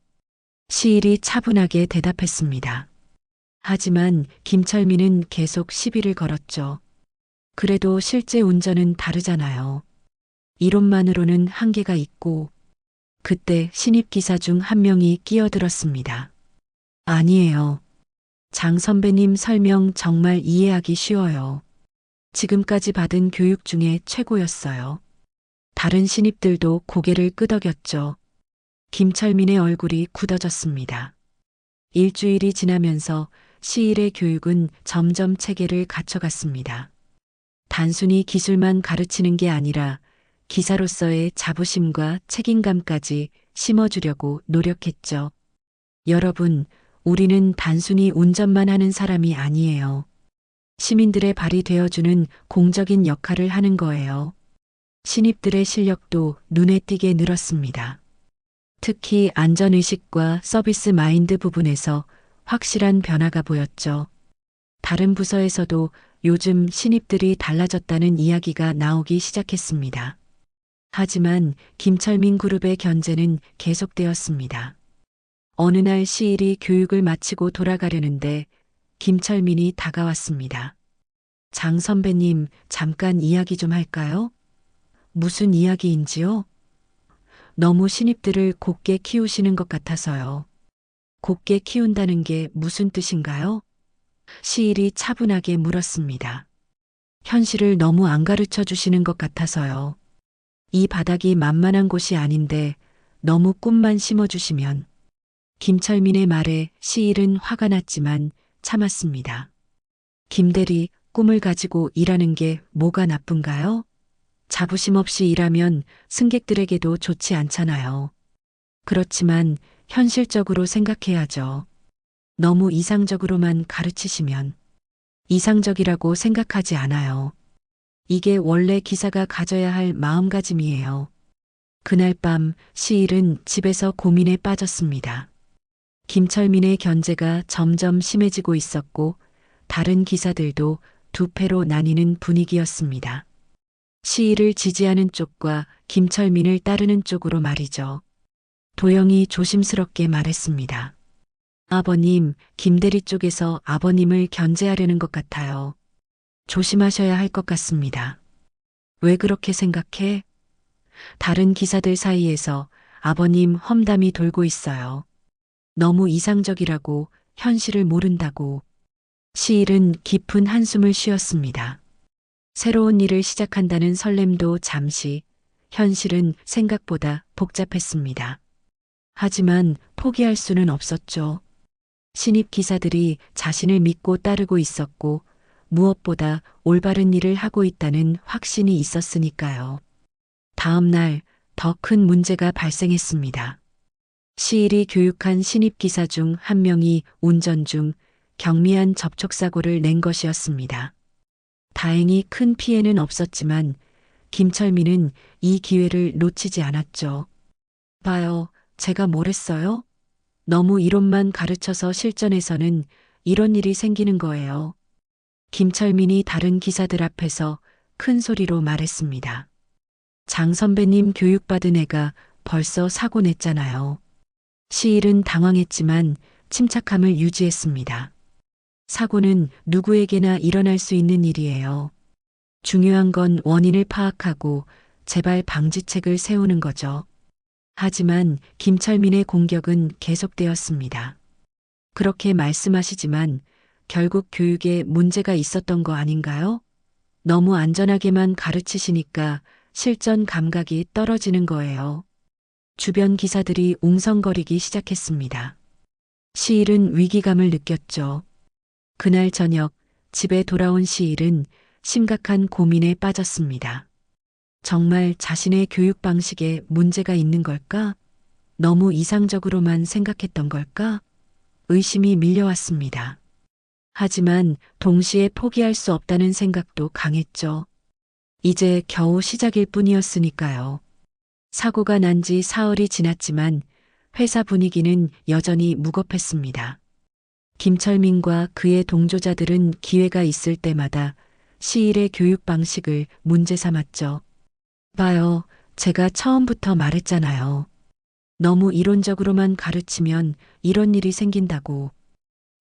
시일이 차분하게 대답했습니다. 하지만 김철민은 계속 시비를 걸었죠. 그래도 실제 운전은 다르잖아요. 이론만으로는 한계가 있고, 그때 신입 기사 중 한 명이 끼어들었습니다. 아니에요. 장 선배님 설명 정말 이해하기 쉬워요. 지금까지 받은 교육 중에 최고였어요. 다른 신입들도 고개를 끄덕였죠. 김철민의 얼굴이 굳어졌습니다. 일주일이 지나면서 시일의 교육은 점점 체계를 갖춰갔습니다. 단순히 기술만 가르치는 게 아니라 기사로서의 자부심과 책임감까지 심어주려고 노력했죠. 여러분, 우리는 단순히 운전만 하는 사람이 아니에요. 시민들의 발이 되어주는 공적인 역할을 하는 거예요. 신입들의 실력도 눈에 띄게 늘었습니다. 특히 안전의식과 서비스 마인드 부분에서 확실한 변화가 보였죠. 다른 부서에서도 요즘 신입들이 달라졌다는 이야기가 나오기 시작했습니다. 하지만 김철민 그룹의 견제는 계속되었습니다. 어느 날 시일이 교육을 마치고 돌아가려는데 김철민이 다가왔습니다. 장 선배님, 잠깐 이야기 좀 할까요? 무슨 이야기인지요? 너무 신입들을 곱게 키우시는 것 같아서요. 곱게 키운다는 게 무슨 뜻인가요? 시일이 차분하게 물었습니다. 현실을 너무 안 가르쳐 주시는 것 같아서요. 이 바닥이 만만한 곳이 아닌데 너무 꿈만 심어주시면. 김철민의 말에 시일은 화가 났지만 참았습니다. 김대리, 꿈을 가지고 일하는 게 뭐가 나쁜가요? 자부심 없이 일하면 승객들에게도 좋지 않잖아요. 그렇지만 현실적으로 생각해야죠. 너무 이상적으로만 가르치시면 이상적이라고 생각하지 않아요. 이게 원래 기사가 가져야 할 마음가짐이에요. 그날 밤 시일은 집에서 고민에 빠졌습니다. 김철민의 견제가 점점 심해지고 있었고 다른 기사들도 두 패로 나뉘는 분위기였습니다. 시일을 지지하는 쪽과 김철민을 따르는 쪽으로 말이죠. 도영이 조심스럽게 말했습니다. 아버님, 김대리 쪽에서 아버님을 견제하려는 것 같아요. 조심하셔야 할 것 같습니다. 왜 그렇게 생각해? 다른 기사들 사이에서 아버님 험담이 돌고 있어요. 너무 이상적이라고, 현실을 모른다고. 시일은 깊은 한숨을 쉬었습니다. 새로운 일을 시작한다는 설렘도 잠시, 현실은 생각보다 복잡했습니다. 하지만 포기할 수는 없었죠. 신입 기사들이 자신을 믿고 따르고 있었고 무엇보다 올바른 일을 하고 있다는 확신이 있었으니까요. 다음 날 더 큰 문제가 발생했습니다. 시일이 교육한 신입 기사 중 한 명이 운전 중 경미한 접촉사고를 낸 것이었습니다. 다행히 큰 피해는 없었지만 김철민은 이 기회를 놓치지 않았죠. 봐요, 제가 뭘 했어요? 너무 이론만 가르쳐서 실전에서는 이런 일이 생기는 거예요. 김철민이 다른 기사들 앞에서 큰 소리로 말했습니다. 장 선배님 교육받은 애가 벌써 사고 냈잖아요. 시일은 당황했지만 침착함을 유지했습니다. 사고는 누구에게나 일어날 수 있는 일이에요. 중요한 건 원인을 파악하고 재발 방지책을 세우는 거죠. 하지만 김철민의 공격은 계속되었습니다. 그렇게 말씀하시지만 결국 교육에 문제가 있었던 거 아닌가요? 너무 안전하게만 가르치시니까 실전 감각이 떨어지는 거예요. 주변 기사들이 웅성거리기 시작했습니다. 시일은 위기감을 느꼈죠. 그날 저녁 집에 돌아온 시일은 심각한 고민에 빠졌습니다. 정말 자신의 교육 방식에 문제가 있는 걸까? 너무 이상적으로만 생각했던 걸까? 의심이 밀려왔습니다. 하지만 동시에 포기할 수 없다는 생각도 강했죠. 이제 겨우 시작일 뿐이었으니까요. 사고가 난 지 사흘이 지났지만 회사 분위기는 여전히 무겁했습니다. 김철민과 그의 동조자들은 기회가 있을 때마다 시일의 교육 방식을 문제 삼았죠. 봐요, 제가 처음부터 말했잖아요. 너무 이론적으로만 가르치면 이런 일이 생긴다고.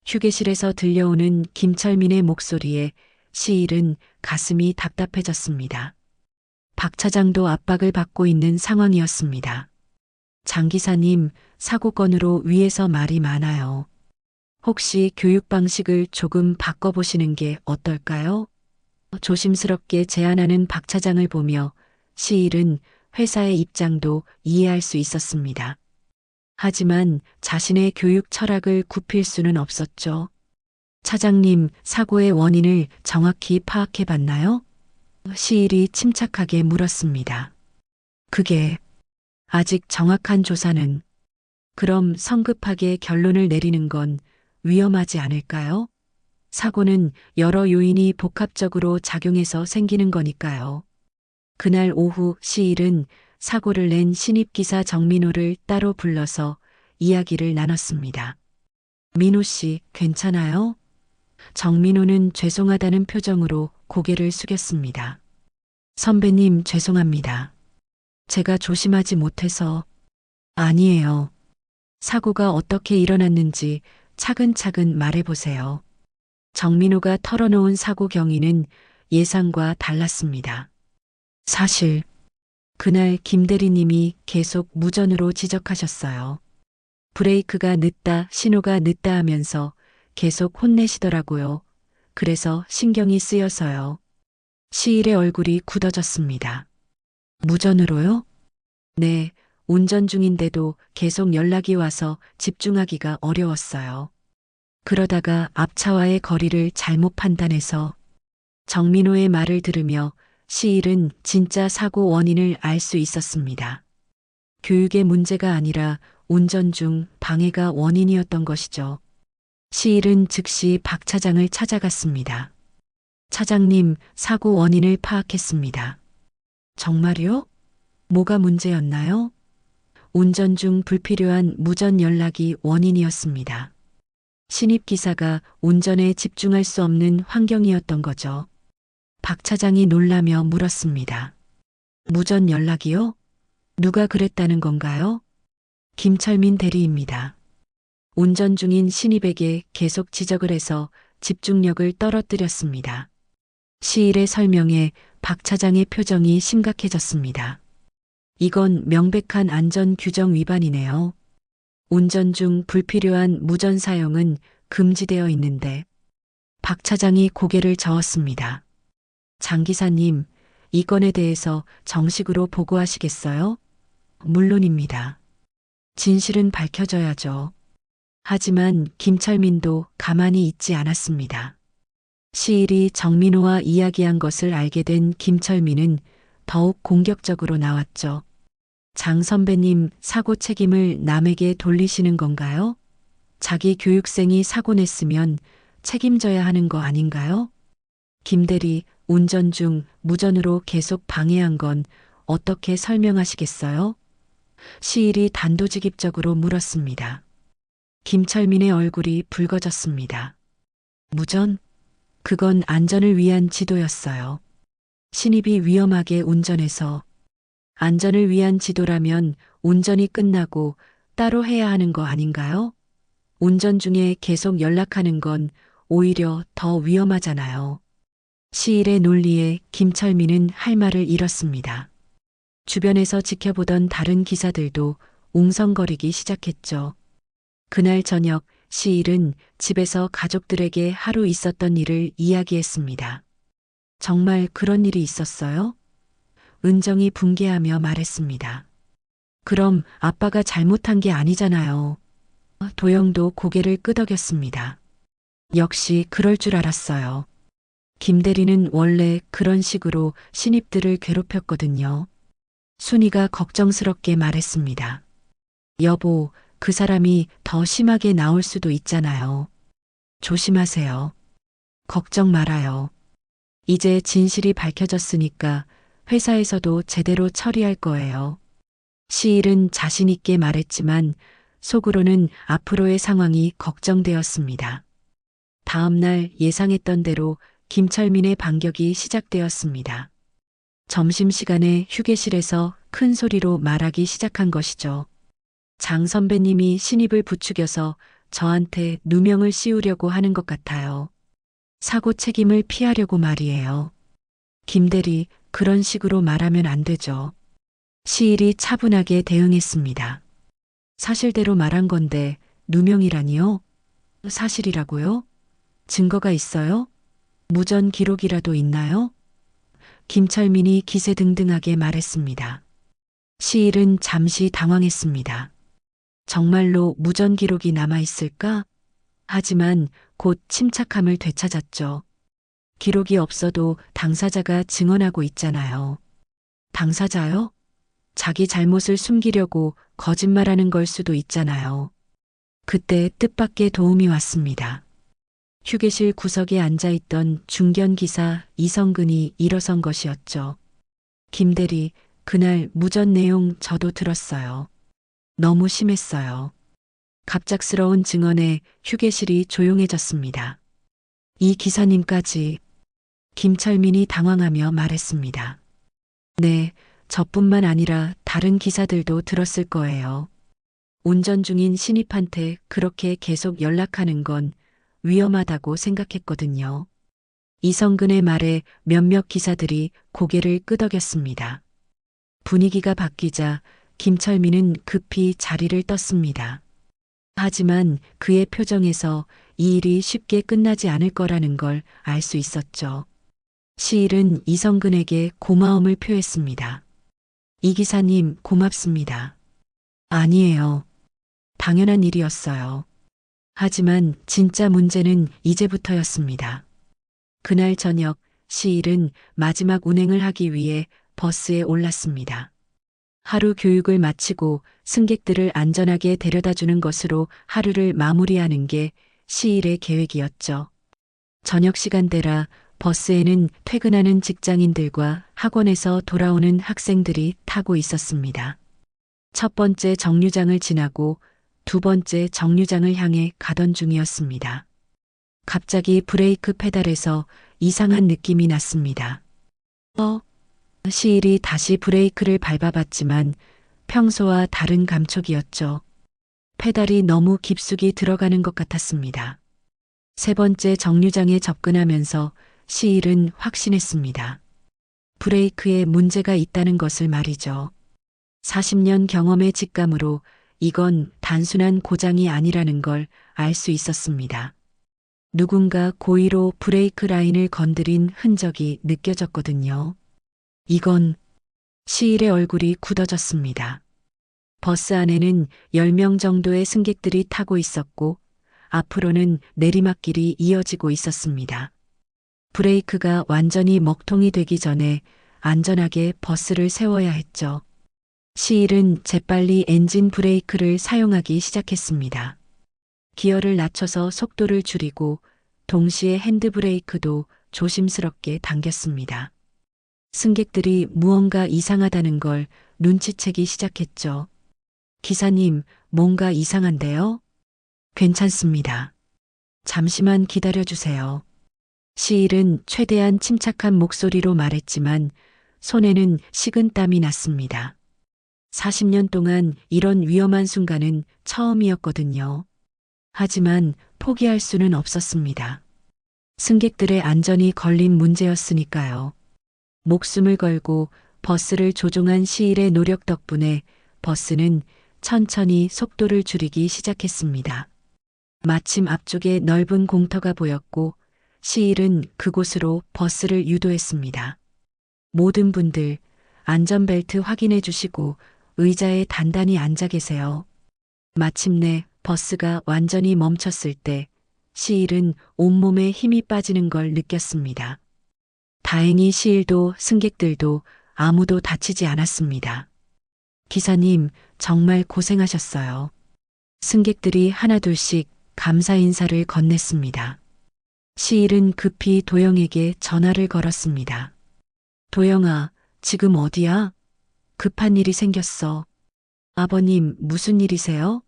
휴게실에서 들려오는 김철민의 목소리에 시일은 가슴이 답답해졌습니다. 박 차장도 압박을 받고 있는 상황이었습니다. 장 기사님, 사고 건으로 위에서 말이 많아요. 혹시 교육 방식을 조금 바꿔보시는 게 어떨까요? 조심스럽게 제안하는 박 차장을 보며 시일은 회사의 입장도 이해할 수 있었습니다. 하지만 자신의 교육 철학을 굽힐 수는 없었죠. 차장님, 사고의 원인을 정확히 파악해 봤나요? 시일이 침착하게 물었습니다. 그게 아직 정확한 조사는. 그럼 성급하게 결론을 내리는 건 위험하지 않을까요? 사고는 여러 요인이 복합적으로 작용해서 생기는 거니까요. 그날 오후 시일은 사고를 낸 신입기사 정민호를 따로 불러서 이야기를 나눴습니다. 민호 씨, 괜찮아요? 정민호는 죄송하다는 표정으로 고개를 숙였습니다. 선배님, 죄송합니다. 제가 조심하지 못해서. 아니에요. 사고가 어떻게 일어났는지 차근차근 말해보세요. 정민호가 털어놓은 사고 경위는 예상과 달랐습니다. 사실 그날 김 대리님이 계속 무전으로 지적하셨어요. 브레이크가 늦다, 신호가 늦다 하면서 계속 혼내시더라고요. 그래서 신경이 쓰여서요. 시일의 얼굴이 굳어졌습니다. 무전으로요? 네, 운전 중인데도 계속 연락이 와서 집중하기가 어려웠어요. 그러다가 앞차와의 거리를 잘못 판단해서. 정민호의 말을 들으며 시일은 진짜 사고 원인을 알 수 있었습니다. 교육의 문제가 아니라 운전 중 방해가 원인이었던 것이죠. 시일은 즉시 박 차장을 찾아갔습니다. 차장님, 사고 원인을 파악했습니다. 정말요? 뭐가 문제였나요? 운전 중 불필요한 무전 연락이 원인이었습니다. 신입 기사가 운전에 집중할 수 없는 환경이었던 거죠. 박 차장이 놀라며 물었습니다. 무전 연락이요? 누가 그랬다는 건가요? 김철민 대리입니다. 운전 중인 신입에게 계속 지적을 해서 집중력을 떨어뜨렸습니다. 시일의 설명에 박 차장의 표정이 심각해졌습니다. 이건 명백한 안전 규정 위반이네요. 운전 중 불필요한 무전 사용은 금지되어 있는데. 박 차장이 고개를 저었습니다. 장 기사님, 이 건에 대해서 정식으로 보고하시겠어요? 물론입니다. 진실은 밝혀져야죠. 하지만 김철민도 가만히 있지 않았습니다. 시일이 정민호와 이야기한 것을 알게 된 김철민은 더욱 공격적으로 나왔죠. 장 선배님, 사고 책임을 남에게 돌리시는 건가요? 자기 교육생이 사고 냈으면 책임져야 하는 거 아닌가요? 김 대리, 운전 중 무전으로 계속 방해한 건 어떻게 설명하시겠어요? 시일이 단도직입적으로 물었습니다. 김철민의 얼굴이 붉어졌습니다. 무전? 그건 안전을 위한 지도였어요. 신입이 위험하게 운전해서 안전을 위한 지도라면 운전이 끝나고 따로 해야 하는 거 아닌가요? 운전 중에 계속 연락하는 건 오히려 더 위험하잖아요. 시일의 논리에 김철민은 할 말을 잃었습니다. 주변에서 지켜보던 다른 기사들도 웅성거리기 시작했죠. 그날 저녁 시일은 집에서 가족들에게 하루 있었던 일을 이야기했습니다. 정말 그런 일이 있었어요? 은정이 붕괴하며 말했습니다. 그럼 아빠가 잘못한 게 아니잖아요. 도영도 고개를 끄덕였습니다. 역시 그럴 줄 알았어요. 김 대리는 원래 그런 식으로 신입들을 괴롭혔거든요. 순이가 걱정스럽게 말했습니다. 여보, 그 사람이 더 심하게 나올 수도 있잖아요. 조심하세요. 걱정 말아요. 이제 진실이 밝혀졌으니까 회사에서도 제대로 처리할 거예요. 시일은 자신있게 말했지만 속으로는 앞으로의 상황이 걱정되었습니다. 다음 날 예상했던 대로 김철민의 반격이 시작되었습니다. 점심시간에 휴게실에서 큰 소리로 말하기 시작한 것이죠. 장 선배님이 신입을 부추겨서 저한테 누명을 씌우려고 하는 것 같아요. 사고 책임을 피하려고 말이에요. 김 대리, 그런 식으로 말하면 안 되죠. 시일이 차분하게 대응했습니다. 사실대로 말한 건데 누명이라니요? 사실이라고요? 증거가 있어요? 무전 기록이라도 있나요? 김철민이 기세등등하게 말했습니다. 시일은 잠시 당황했습니다. 정말로 무전 기록이 남아있을까? 하지만 곧 침착함을 되찾았죠. 기록이 없어도 당사자가 증언하고 있잖아요. 당사자요? 자기 잘못을 숨기려고 거짓말하는 걸 수도 있잖아요. 그때 뜻밖의 도움이 왔습니다. 휴게실 구석에 앉아있던 중견기사 이성근이 일어선 것이었죠. 김 대리, 그날 무전 내용 저도 들었어요. 너무 심했어요. 갑작스러운 증언에 휴게실이 조용해졌습니다. 이 기사님까지. 김철민이 당황하며 말했습니다. 네, 저뿐만 아니라 다른 기사들도 들었을 거예요. 운전 중인 신입한테 그렇게 계속 연락하는 건 위험하다고 생각했거든요. 이성근의 말에 몇몇 기사들이 고개를 끄덕였습니다. 분위기가 바뀌자 김철민은 급히 자리를 떴습니다. 하지만 그의 표정에서 이 일이 쉽게 끝나지 않을 거라는 걸 알 수 있었죠. 시일은 이성근에게 고마움을 표했습니다. 이 기사님 고맙습니다. 아니에요. 당연한 일이었어요. 하지만 진짜 문제는 이제부터였습니다. 그날 저녁 시일은 마지막 운행을 하기 위해 버스에 올랐습니다. 하루 교육을 마치고 승객들을 안전하게 데려다주는 것으로 하루를 마무리하는 게 시일의 계획이었죠. 저녁 시간대라 버스에는 퇴근하는 직장인들과 학원에서 돌아오는 학생들이 타고 있었습니다. 첫 번째 정류장을 지나고 두 번째 정류장을 향해 가던 중이었습니다. 갑자기 브레이크 페달에서 이상한 느낌이 났습니다. 시일이 다시 브레이크를 밟아봤지만 평소와 다른 감촉이었죠. 페달이 너무 깊숙이 들어가는 것 같았습니다. 세 번째 정류장에 접근하면서 시일은 확신했습니다. 브레이크에 문제가 있다는 것을 말이죠. 40년 경험의 직감으로 이건 단순한 고장이 아니라는 걸 알 수 있었습니다. 누군가 고의로 브레이크 라인을 건드린 흔적이 느껴졌거든요. 이건 시일의 얼굴이 굳어졌습니다. 버스 안에는 10명 정도의 승객들이 타고 있었고 앞으로는 내리막길이 이어지고 있었습니다. 브레이크가 완전히 먹통이 되기 전에 안전하게 버스를 세워야 했죠. 시일은 재빨리 엔진 브레이크를 사용하기 시작했습니다. 기어를 낮춰서 속도를 줄이고 동시에 핸드브레이크도 조심스럽게 당겼습니다. 승객들이 무언가 이상하다는 걸 눈치채기 시작했죠. 기사님, 뭔가 이상한데요? 괜찮습니다. 잠시만 기다려주세요. 시일은 최대한 침착한 목소리로 말했지만 손에는 식은땀이 났습니다. 40년 동안 이런 위험한 순간은 처음이었거든요. 하지만 포기할 수는 없었습니다. 승객들의 안전이 걸린 문제였으니까요. 목숨을 걸고 버스를 조종한 시일의 노력 덕분에 버스는 천천히 속도를 줄이기 시작했습니다. 마침 앞쪽에 넓은 공터가 보였고 시일은 그곳으로 버스를 유도했습니다. 모든 분들 안전벨트 확인해 주시고 의자에 단단히 앉아 계세요. 마침내 버스가 완전히 멈췄을 때 시일은 온몸에 힘이 빠지는 걸 느꼈습니다. 다행히 시일도 승객들도 아무도 다치지 않았습니다. 기사님, 정말 고생하셨어요. 승객들이 하나둘씩 감사 인사를 건넸습니다. 시일은 급히 도영에게 전화를 걸었습니다. 도영아, 지금 어디야? 급한 일이 생겼어. 아버님, 무슨 일이세요?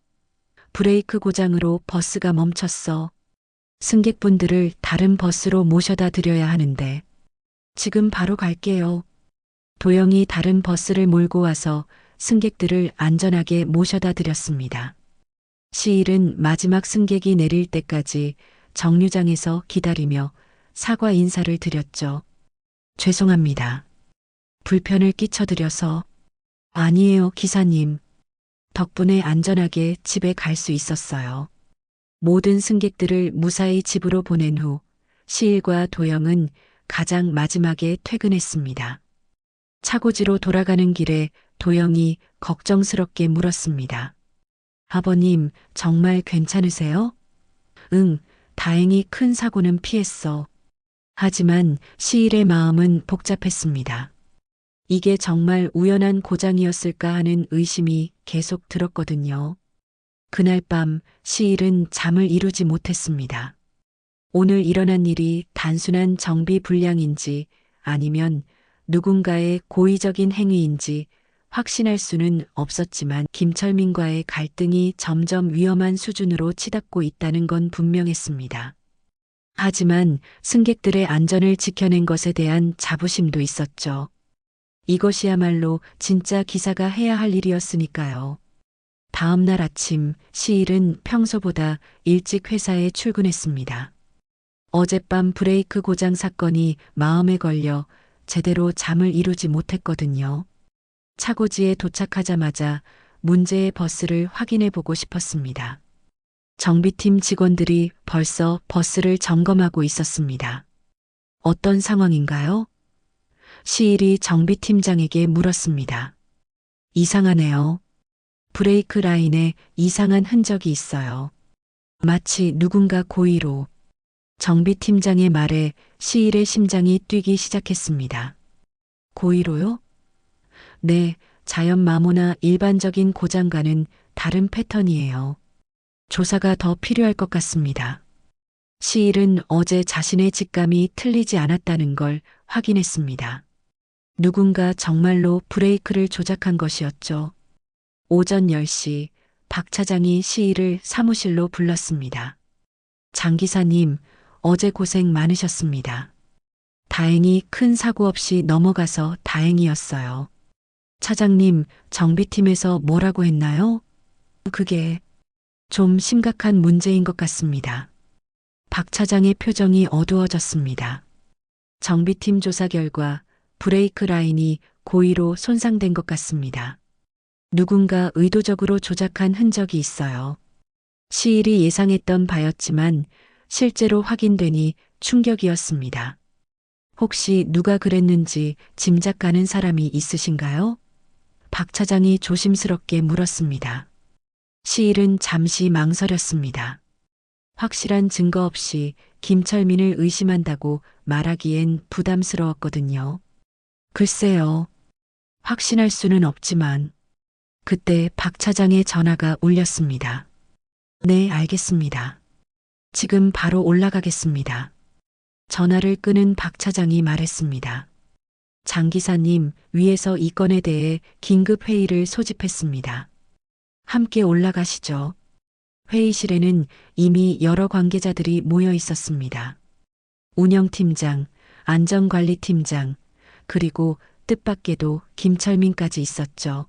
브레이크 고장으로 버스가 멈췄어. 승객분들을 다른 버스로 모셔다 드려야 하는데. 지금 바로 갈게요. 도영이 다른 버스를 몰고 와서 승객들을 안전하게 모셔다 드렸습니다. 시일은 마지막 승객이 내릴 때까지 정류장에서 기다리며 사과 인사를 드렸죠. 죄송합니다. 불편을 끼쳐드려서. 아니에요, 기사님. 덕분에 안전하게 집에 갈 수 있었어요. 모든 승객들을 무사히 집으로 보낸 후 시일과 도영은 가장 마지막에 퇴근했습니다. 차고지로 돌아가는 길에 도영이 걱정스럽게 물었습니다. 아버님, 정말 괜찮으세요? 응, 다행히 큰 사고는 피했어. 하지만 시일의 마음은 복잡했습니다. 이게 정말 우연한 고장이었을까 하는 의심이 계속 들었거든요. 그날 밤 시일은 잠을 이루지 못했습니다. 오늘 일어난 일이 단순한 정비 불량인지 아니면 누군가의 고의적인 행위인지 확신할 수는 없었지만 김철민과의 갈등이 점점 위험한 수준으로 치닫고 있다는 건 분명했습니다. 하지만 승객들의 안전을 지켜낸 것에 대한 자부심도 있었죠. 이것이야말로 진짜 기사가 해야 할 일이었으니까요. 다음 날 아침 시일은 평소보다 일찍 회사에 출근했습니다. 어젯밤 브레이크 고장 사건이 마음에 걸려 제대로 잠을 이루지 못했거든요. 차고지에 도착하자마자 문제의 버스를 확인해 보고 싶었습니다. 정비팀 직원들이 벌써 버스를 점검하고 있었습니다. 어떤 상황인가요? 시일이 정비팀장에게 물었습니다. 이상하네요. 브레이크 라인에 이상한 흔적이 있어요. 마치 누군가 고의로. 정비팀장의 말에 시일의 심장이 뛰기 시작했습니다. 고의로요? 네, 자연마모나 일반적인 고장과는 다른 패턴이에요. 조사가 더 필요할 것 같습니다. 시일은 어제 자신의 직감이 틀리지 않았다는 걸 확인했습니다. 누군가 정말로 브레이크를 조작한 것이었죠. 오전 10시 박 차장이 시일을 사무실로 불렀습니다. 장 기사님, 어제 고생 많으셨습니다. 다행히 큰 사고 없이 넘어가서 다행이었어요. 차장님, 정비팀에서 뭐라고 했나요? 그게 좀 심각한 문제인 것 같습니다. 박 차장의 표정이 어두워졌습니다. 정비팀 조사 결과 브레이크 라인이 고의로 손상된 것 같습니다. 누군가 의도적으로 조작한 흔적이 있어요. 시일이 예상했던 바였지만 실제로 확인되니 충격이었습니다. 혹시 누가 그랬는지 짐작 가는 사람이 있으신가요? 박 차장이 조심스럽게 물었습니다. 시일은 잠시 망설였습니다. 확실한 증거 없이 김철민을 의심한다고 말하기엔 부담스러웠거든요. 글쎄요. 확신할 수는 없지만. 그때 박 차장의 전화가 울렸습니다. 네, 알겠습니다. 지금 바로 올라가겠습니다. 전화를 끄는 박 차장이 말했습니다. 장 기사님, 위에서 이 건에 대해 긴급 회의를 소집했습니다. 함께 올라가시죠. 회의실에는 이미 여러 관계자들이 모여 있었습니다. 운영팀장, 안전관리팀장, 그리고 뜻밖에도 김철민까지 있었죠.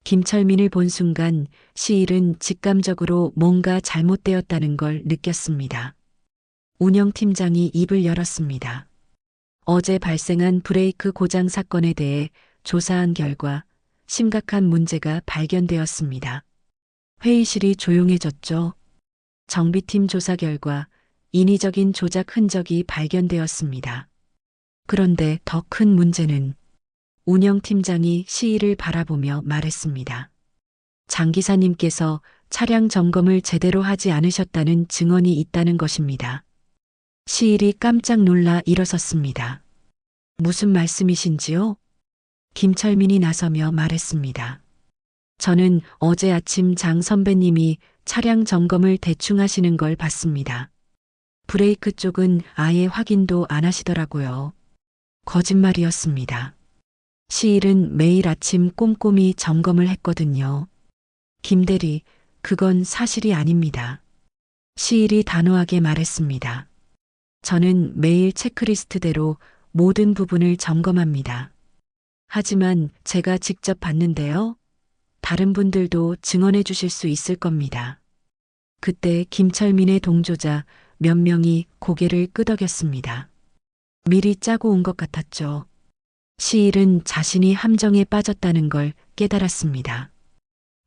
김철민을 본 순간 시일은 직감적으로 뭔가 잘못되었다는 걸 느꼈습니다. 운영팀장이 입을 열었습니다. 어제 발생한 브레이크 고장 사건에 대해 조사한 결과 심각한 문제가 발견되었습니다. 회의실이 조용해졌죠. 정비팀 조사 결과 인위적인 조작 흔적이 발견되었습니다. 그런데 더 큰 문제는 운영팀장이 시일을 바라보며 말했습니다. 장 기사님께서 차량 점검을 제대로 하지 않으셨다는 증언이 있다는 것입니다. 시일이 깜짝 놀라 일어섰습니다. 무슨 말씀이신지요? 김철민이 나서며 말했습니다. 저는 어제 아침 장 선배님이 차량 점검을 대충 하시는 걸 봤습니다. 브레이크 쪽은 아예 확인도 안 하시더라고요. 거짓말이었습니다. 시일은 매일 아침 꼼꼼히 점검을 했거든요. 김대리, 그건 사실이 아닙니다. 시일이 단호하게 말했습니다. 저는 매일 체크리스트대로 모든 부분을 점검합니다. 하지만 제가 직접 봤는데요. 다른 분들도 증언해 주실 수 있을 겁니다. 그때 김철민의 동조자 몇 명이 고개를 끄덕였습니다. 미리 짜고 온 것 같았죠. 시일은 자신이 함정에 빠졌다는 걸 깨달았습니다.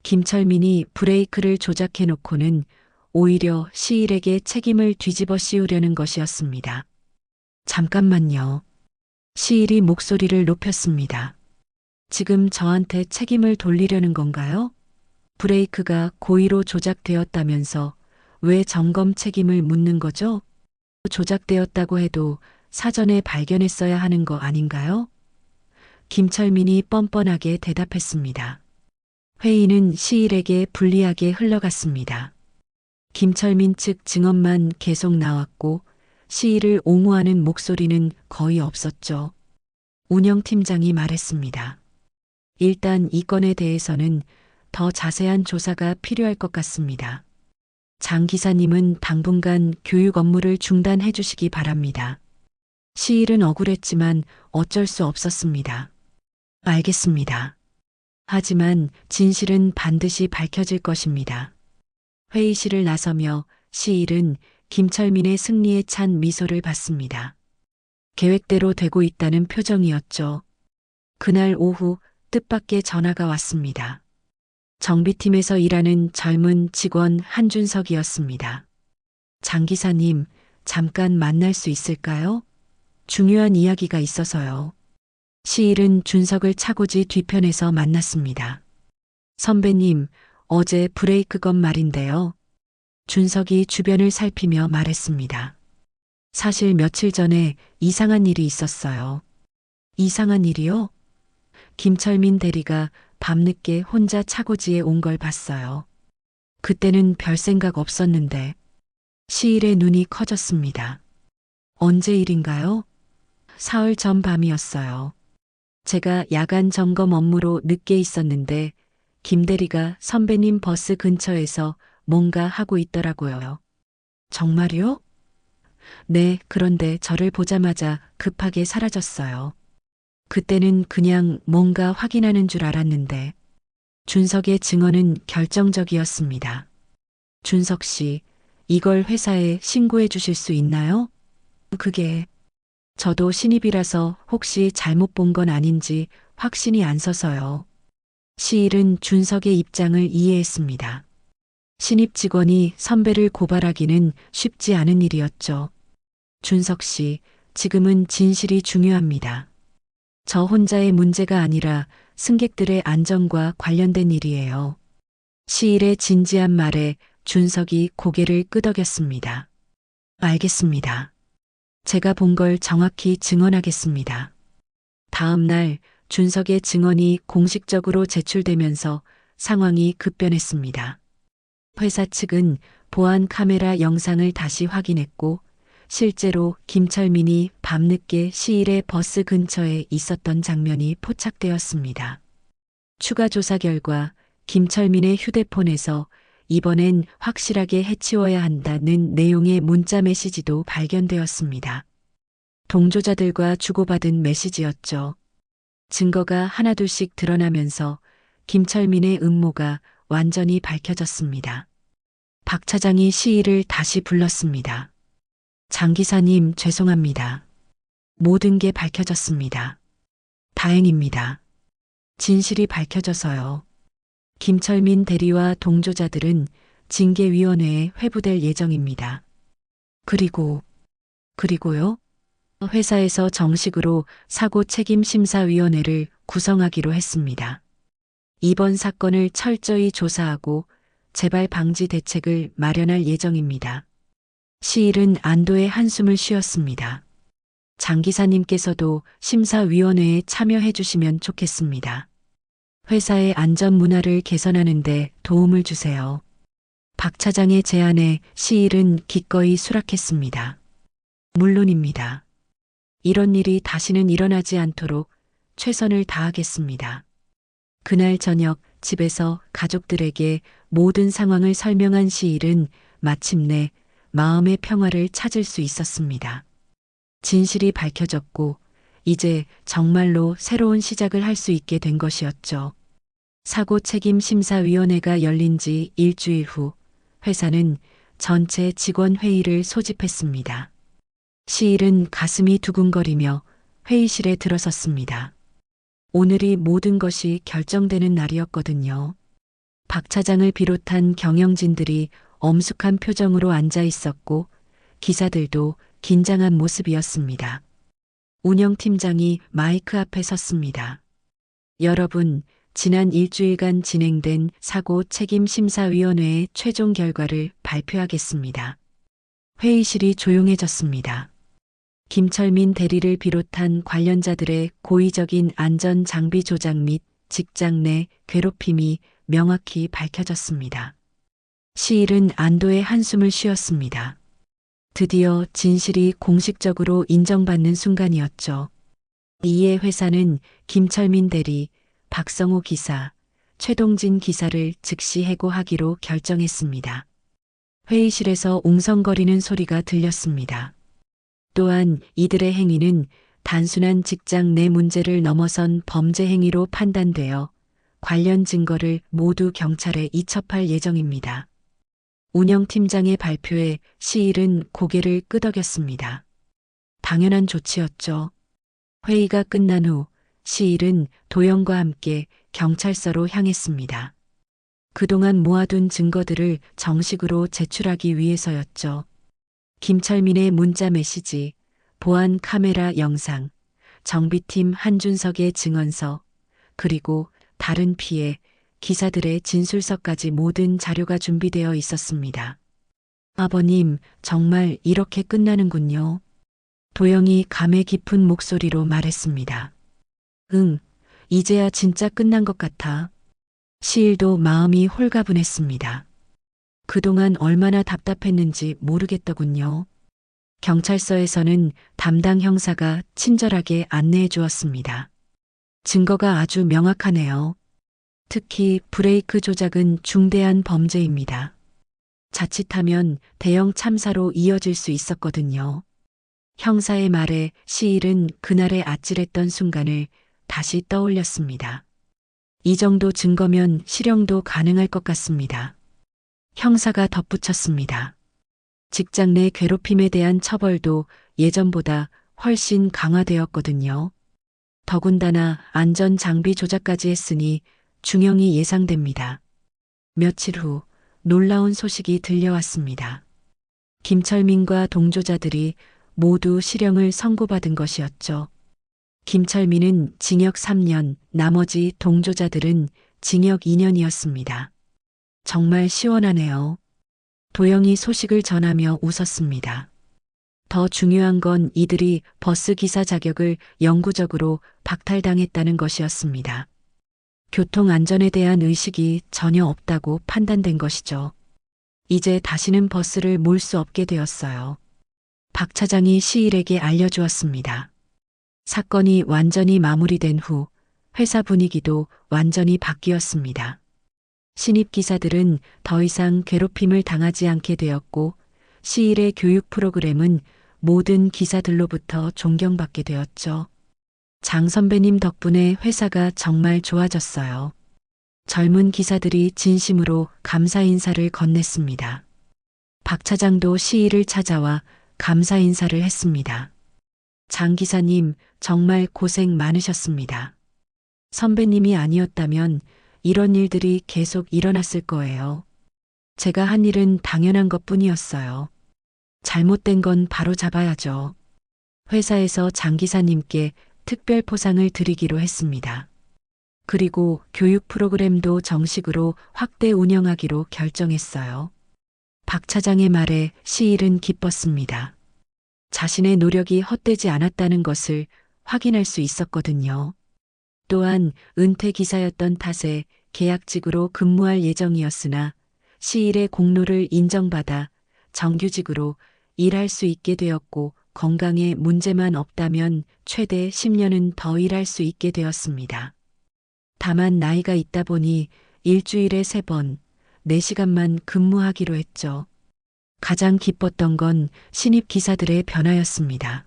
김철민이 브레이크를 조작해 놓고는 오히려 시일에게 책임을 뒤집어 씌우려는 것이었습니다. 잠깐만요. 시일이 목소리를 높였습니다. 지금 저한테 책임을 돌리려는 건가요? 브레이크가 고의로 조작되었다면서 왜 점검 책임을 묻는 거죠? 조작되었다고 해도 사전에 발견했어야 하는 거 아닌가요? 김철민이 뻔뻔하게 대답했습니다. 회의는 시일에게 불리하게 흘러갔습니다. 김철민 측 증언만 계속 나왔고 시일을 옹호하는 목소리는 거의 없었죠. 운영팀장이 말했습니다. 일단 이 건에 대해서는 더 자세한 조사가 필요할 것 같습니다. 장 기사님은 당분간 교육 업무를 중단해 주시기 바랍니다. 시일은 억울했지만 어쩔 수 없었습니다. 알겠습니다. 하지만 진실은 반드시 밝혀질 것입니다. 회의실을 나서며 시일은 김철민의 승리에 찬 미소를 받습니다. 계획대로 되고 있다는 표정이었죠. 그날 오후 뜻밖의 전화가 왔습니다. 정비팀에서 일하는 젊은 직원 한준석이었습니다. 장 기사님, 잠깐 만날 수 있을까요? 중요한 이야기가 있어서요. 시일은 준석을 차고지 뒤편에서 만났습니다. 선배님, 어제 브레이크 건 말인데요. 준석이 주변을 살피며 말했습니다. 사실 며칠 전에 이상한 일이 있었어요. 이상한 일이요? 김철민 대리가 밤늦게 혼자 차고지에 온 걸 봤어요. 그때는 별 생각 없었는데 시일의 눈이 커졌습니다. 언제 일인가요? 사흘 전 밤이었어요. 제가 야간 점검 업무로 늦게 있었는데 김 대리가 선배님 버스 근처에서 뭔가 하고 있더라고요. 정말요? 네, 그런데 저를 보자마자 급하게 사라졌어요. 그때는 그냥 뭔가 확인하는 줄 알았는데 준석의 증언은 결정적이었습니다. 준석 씨, 이걸 회사에 신고해 주실 수 있나요? 그게 저도 신입이라서 혹시 잘못 본 건 아닌지 확신이 안 서서요. 시일은 준석의 입장을 이해했습니다. 신입 직원이 선배를 고발하기는 쉽지 않은 일이었죠. 준석 씨, 지금은 진실이 중요합니다. 저 혼자의 문제가 아니라 승객들의 안전과 관련된 일이에요. 시일의 진지한 말에 준석이 고개를 끄덕였습니다. 알겠습니다. 제가 본 걸 정확히 증언하겠습니다. 다음 날 준석의 증언이 공식적으로 제출되면서 상황이 급변했습니다. 회사 측은 보안 카메라 영상을 다시 확인했고 실제로 김철민이 밤늦게 시일의 버스 근처에 있었던 장면이 포착되었습니다. 추가 조사 결과 김철민의 휴대폰에서 이번엔 확실하게 해치워야 한다는 내용의 문자 메시지도 발견되었습니다. 동조자들과 주고받은 메시지였죠. 증거가 하나둘씩 드러나면서 김철민의 음모가 완전히 밝혀졌습니다. 박 차장이 시일을 다시 불렀습니다. 장 기사님, 죄송합니다. 모든 게 밝혀졌습니다. 다행입니다. 진실이 밝혀져서요. 김철민 대리와 동조자들은 징계위원회에 회부될 예정입니다. 그리고요? 회사에서 정식으로 사고 책임 심사위원회를 구성하기로 했습니다. 이번 사건을 철저히 조사하고 재발 방지 대책을 마련할 예정입니다. 시일은 안도의 한숨을 쉬었습니다. 장 기사님께서도 심사위원회에 참여해 주시면 좋겠습니다. 회사의 안전 문화를 개선하는 데 도움을 주세요. 박 차장의 제안에 시일은 기꺼이 수락했습니다. 물론입니다. 이런 일이 다시는 일어나지 않도록 최선을 다하겠습니다. 그날 저녁 집에서 가족들에게 모든 상황을 설명한 시일은 마침내 마음의 평화를 찾을 수 있었습니다. 진실이 밝혀졌고 이제 정말로 새로운 시작을 할 수 있게 된 것이었죠. 사고 책임 심사위원회가 열린 지 일주일 후 회사는 전체 직원 회의를 소집했습니다. 시일은 가슴이 두근거리며 회의실에 들어섰습니다. 오늘이 모든 것이 결정되는 날이었거든요. 박 차장을 비롯한 경영진들이 엄숙한 표정으로 앉아 있었고 기사들도 긴장한 모습이었습니다. 운영팀장이 마이크 앞에 섰습니다. 여러분, 지난 일주일간 진행된 사고 책임 심사위원회의 최종 결과를 발표하겠습니다. 회의실이 조용해졌습니다. 김철민 대리를 비롯한 관련자들의 고의적인 안전 장비 조작 및 직장 내 괴롭힘이 명확히 밝혀졌습니다. 시일은 안도의 한숨을 쉬었습니다. 드디어 진실이 공식적으로 인정받는 순간이었죠. 이에 회사는 김철민 대리, 박성호 기사, 최동진 기사를 즉시 해고하기로 결정했습니다. 회의실에서 웅성거리는 소리가 들렸습니다. 또한 이들의 행위는 단순한 직장 내 문제를 넘어선 범죄 행위로 판단되어 관련 증거를 모두 경찰에 이첩할 예정입니다. 운영팀장의 발표에 시일은 고개를 끄덕였습니다. 당연한 조치였죠. 회의가 끝난 후 시일은 도영과 함께 경찰서로 향했습니다. 그동안 모아둔 증거들을 정식으로 제출하기 위해서였죠. 김철민의 문자 메시지, 보안 카메라 영상, 정비팀 한준석의 증언서, 그리고 다른 피해, 기사들의 진술서까지 모든 자료가 준비되어 있었습니다. 아버님, 정말 이렇게 끝나는군요. 도영이 감회 깊은 목소리로 말했습니다. 응, 이제야 진짜 끝난 것 같아. 시일도 마음이 홀가분했습니다. 그동안 얼마나 답답했는지 모르겠더군요. 경찰서에서는 담당 형사가 친절하게 안내해 주었습니다. 증거가 아주 명확하네요. 특히 브레이크 조작은 중대한 범죄입니다. 자칫하면 대형 참사로 이어질 수 있었거든요. 형사의 말에 시일은 그날의 아찔했던 순간을 다시 떠올렸습니다. 이 정도 증거면 실형도 가능할 것 같습니다. 형사가 덧붙였습니다. 직장 내 괴롭힘에 대한 처벌도 예전보다 훨씬 강화되었거든요. 더군다나 안전 장비 조작까지 했으니 중형이 예상됩니다. 며칠 후 놀라운 소식이 들려왔습니다. 김철민과 동조자들이 모두 실형을 선고받은 것이었죠. 김철민은 징역 3년, 나머지 동조자들은 징역 2년이었습니다. 정말 시원하네요. 도영이 소식을 전하며 웃었습니다. 더 중요한 건 이들이 버스 기사 자격을 영구적으로 박탈당했다는 것이었습니다. 교통 안전에 대한 의식이 전혀 없다고 판단된 것이죠. 이제 다시는 버스를 몰 수 없게 되었어요. 박 차장이 시일에게 알려주었습니다. 사건이 완전히 마무리된 후 회사 분위기도 완전히 바뀌었습니다. 신입 기사들은 더 이상 괴롭힘을 당하지 않게 되었고 시일의 교육 프로그램은 모든 기사들로부터 존경받게 되었죠. 장 선배님 덕분에 회사가 정말 좋아졌어요. 젊은 기사들이 진심으로 감사 인사를 건넸습니다. 박 차장도 시위를 찾아와 감사 인사를 했습니다. 장 기사님, 정말 고생 많으셨습니다. 선배님이 아니었다면 이런 일들이 계속 일어났을 거예요. 제가 한 일은 당연한 것 뿐이었어요. 잘못된 건 바로 잡아야죠. 회사에서 장 기사님께 특별 포상을 드리기로 했습니다. 그리고 교육 프로그램도 정식으로 확대 운영하기로 결정했어요. 박 차장의 말에 시일은 기뻤습니다. 자신의 노력이 헛되지 않았다는 것을 확인할 수 있었거든요. 또한 은퇴 기사였던 탓에 계약직으로 근무할 예정이었으나 시일의 공로를 인정받아 정규직으로 일할 수 있게 되었고 건강에 문제만 없다면 최대 10년은 더 일할 수 있게 되었습니다. 다만 나이가 있다 보니 일주일에 3번, 4시간만 근무하기로 했죠. 가장 기뻤던 건 신입 기사들의 변화였습니다.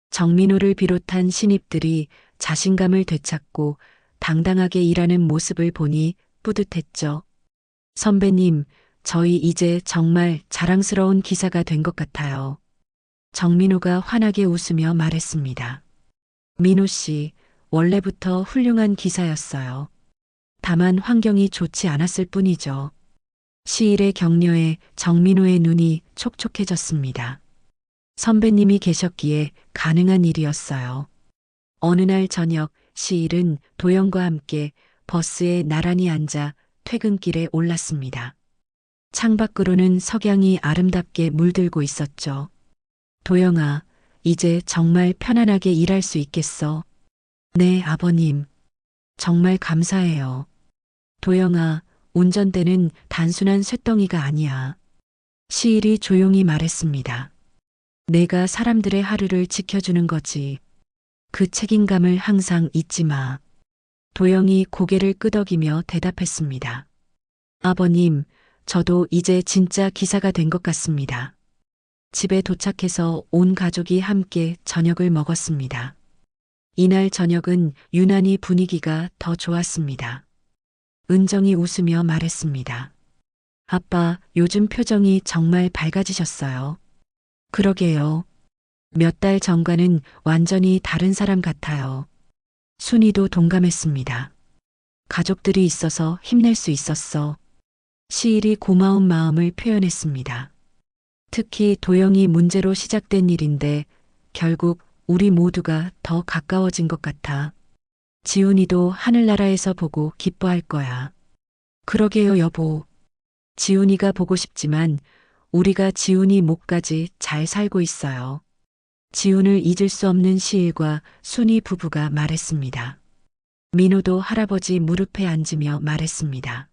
정민호를 비롯한 신입들이 자신감을 되찾고 당당하게 일하는 모습을 보니 뿌듯했죠. 선배님, 저희 이제 정말 자랑스러운 기사가 된 것 같아요. 정민호가 환하게 웃으며 말했습니다. 민호 씨, 원래부터 훌륭한 기사였어요. 다만 환경이 좋지 않았을 뿐이죠. 시일의 격려에 정민호의 눈이 촉촉해졌습니다. 선배님이 계셨기에 가능한 일이었어요. 어느 날 저녁 시일은 도영과 함께 버스에 나란히 앉아 퇴근길에 올랐습니다. 창밖으로는 석양이 아름답게 물들고 있었죠. 도영아, 이제 정말 편안하게 일할 수 있겠어. 네, 아버님. 정말 감사해요. 도영아, 운전대는 단순한 쇳덩이가 아니야. 시일이 조용히 말했습니다. 내가 사람들의 하루를 지켜주는 거지. 그 책임감을 항상 잊지 마. 도영이 고개를 끄덕이며 대답했습니다. 아버님, 저도 이제 진짜 기사가 된 것 같습니다. 집에 도착해서 온 가족이 함께 저녁을 먹었습니다. 이날 저녁은 유난히 분위기가 더 좋았습니다. 은정이 웃으며 말했습니다. 아빠, 요즘 표정이 정말 밝아지셨어요. 그러게요. 몇 달 전과는 완전히 다른 사람 같아요. 순이도 동감했습니다. 가족들이 있어서 힘낼 수 있었어. 시일이 고마운 마음을 표현했습니다. 특히 도영이 문제로 시작된 일인데 결국 우리 모두가 더 가까워진 것 같아. 지훈이도 하늘나라에서 보고 기뻐할 거야. 그러게요, 여보. 지훈이가 보고 싶지만 우리가 지훈이 목까지 잘 살고 있어요. 지훈을 잊을 수 없는 시일과 순이 부부가 말했습니다. 민호도 할아버지 무릎에 앉으며 말했습니다.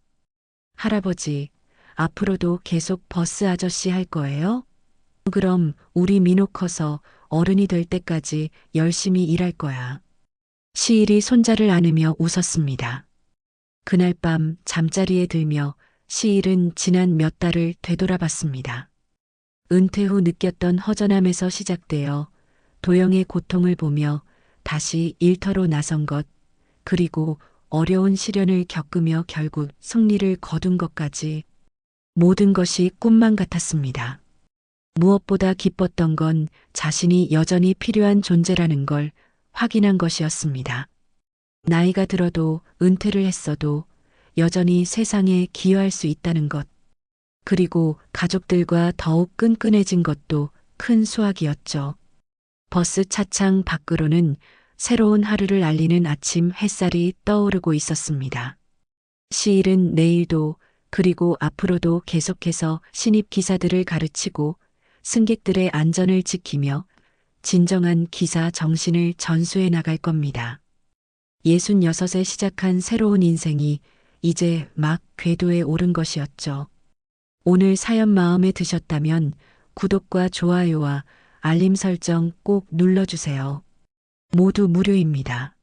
할아버지, 앞으로도 계속 버스 아저씨 할 거예요? 그럼 우리 민호 커서 어른이 될 때까지 열심히 일할 거야. 시일이 손자를 안으며 웃었습니다. 그날 밤 잠자리에 들며 시일은 지난 몇 달을 되돌아봤습니다. 은퇴 후 느꼈던 허전함에서 시작되어 도영의 고통을 보며 다시 일터로 나선 것, 그리고 어려운 시련을 겪으며 결국 승리를 거둔 것까지 모든 것이 꿈만 같았습니다. 무엇보다 기뻤던 건 자신이 여전히 필요한 존재라는 걸 확인한 것이었습니다. 나이가 들어도 은퇴를 했어도 여전히 세상에 기여할 수 있다는 것, 그리고 가족들과 더욱 끈끈해진 것도 큰 수확이었죠. 버스 차창 밖으로는 새로운 하루를 알리는 아침 햇살이 떠오르고 있었습니다. 시일은 내일도 그리고 앞으로도 계속해서 신입 기사들을 가르치고 승객들의 안전을 지키며 진정한 기사 정신을 전수해 나갈 겁니다. 66에 시작한 새로운 인생이 이제 막 궤도에 오른 것이었죠. 오늘 사연 마음에 드셨다면 구독과 좋아요와 알림 설정 꼭 눌러주세요. 모두 무료입니다.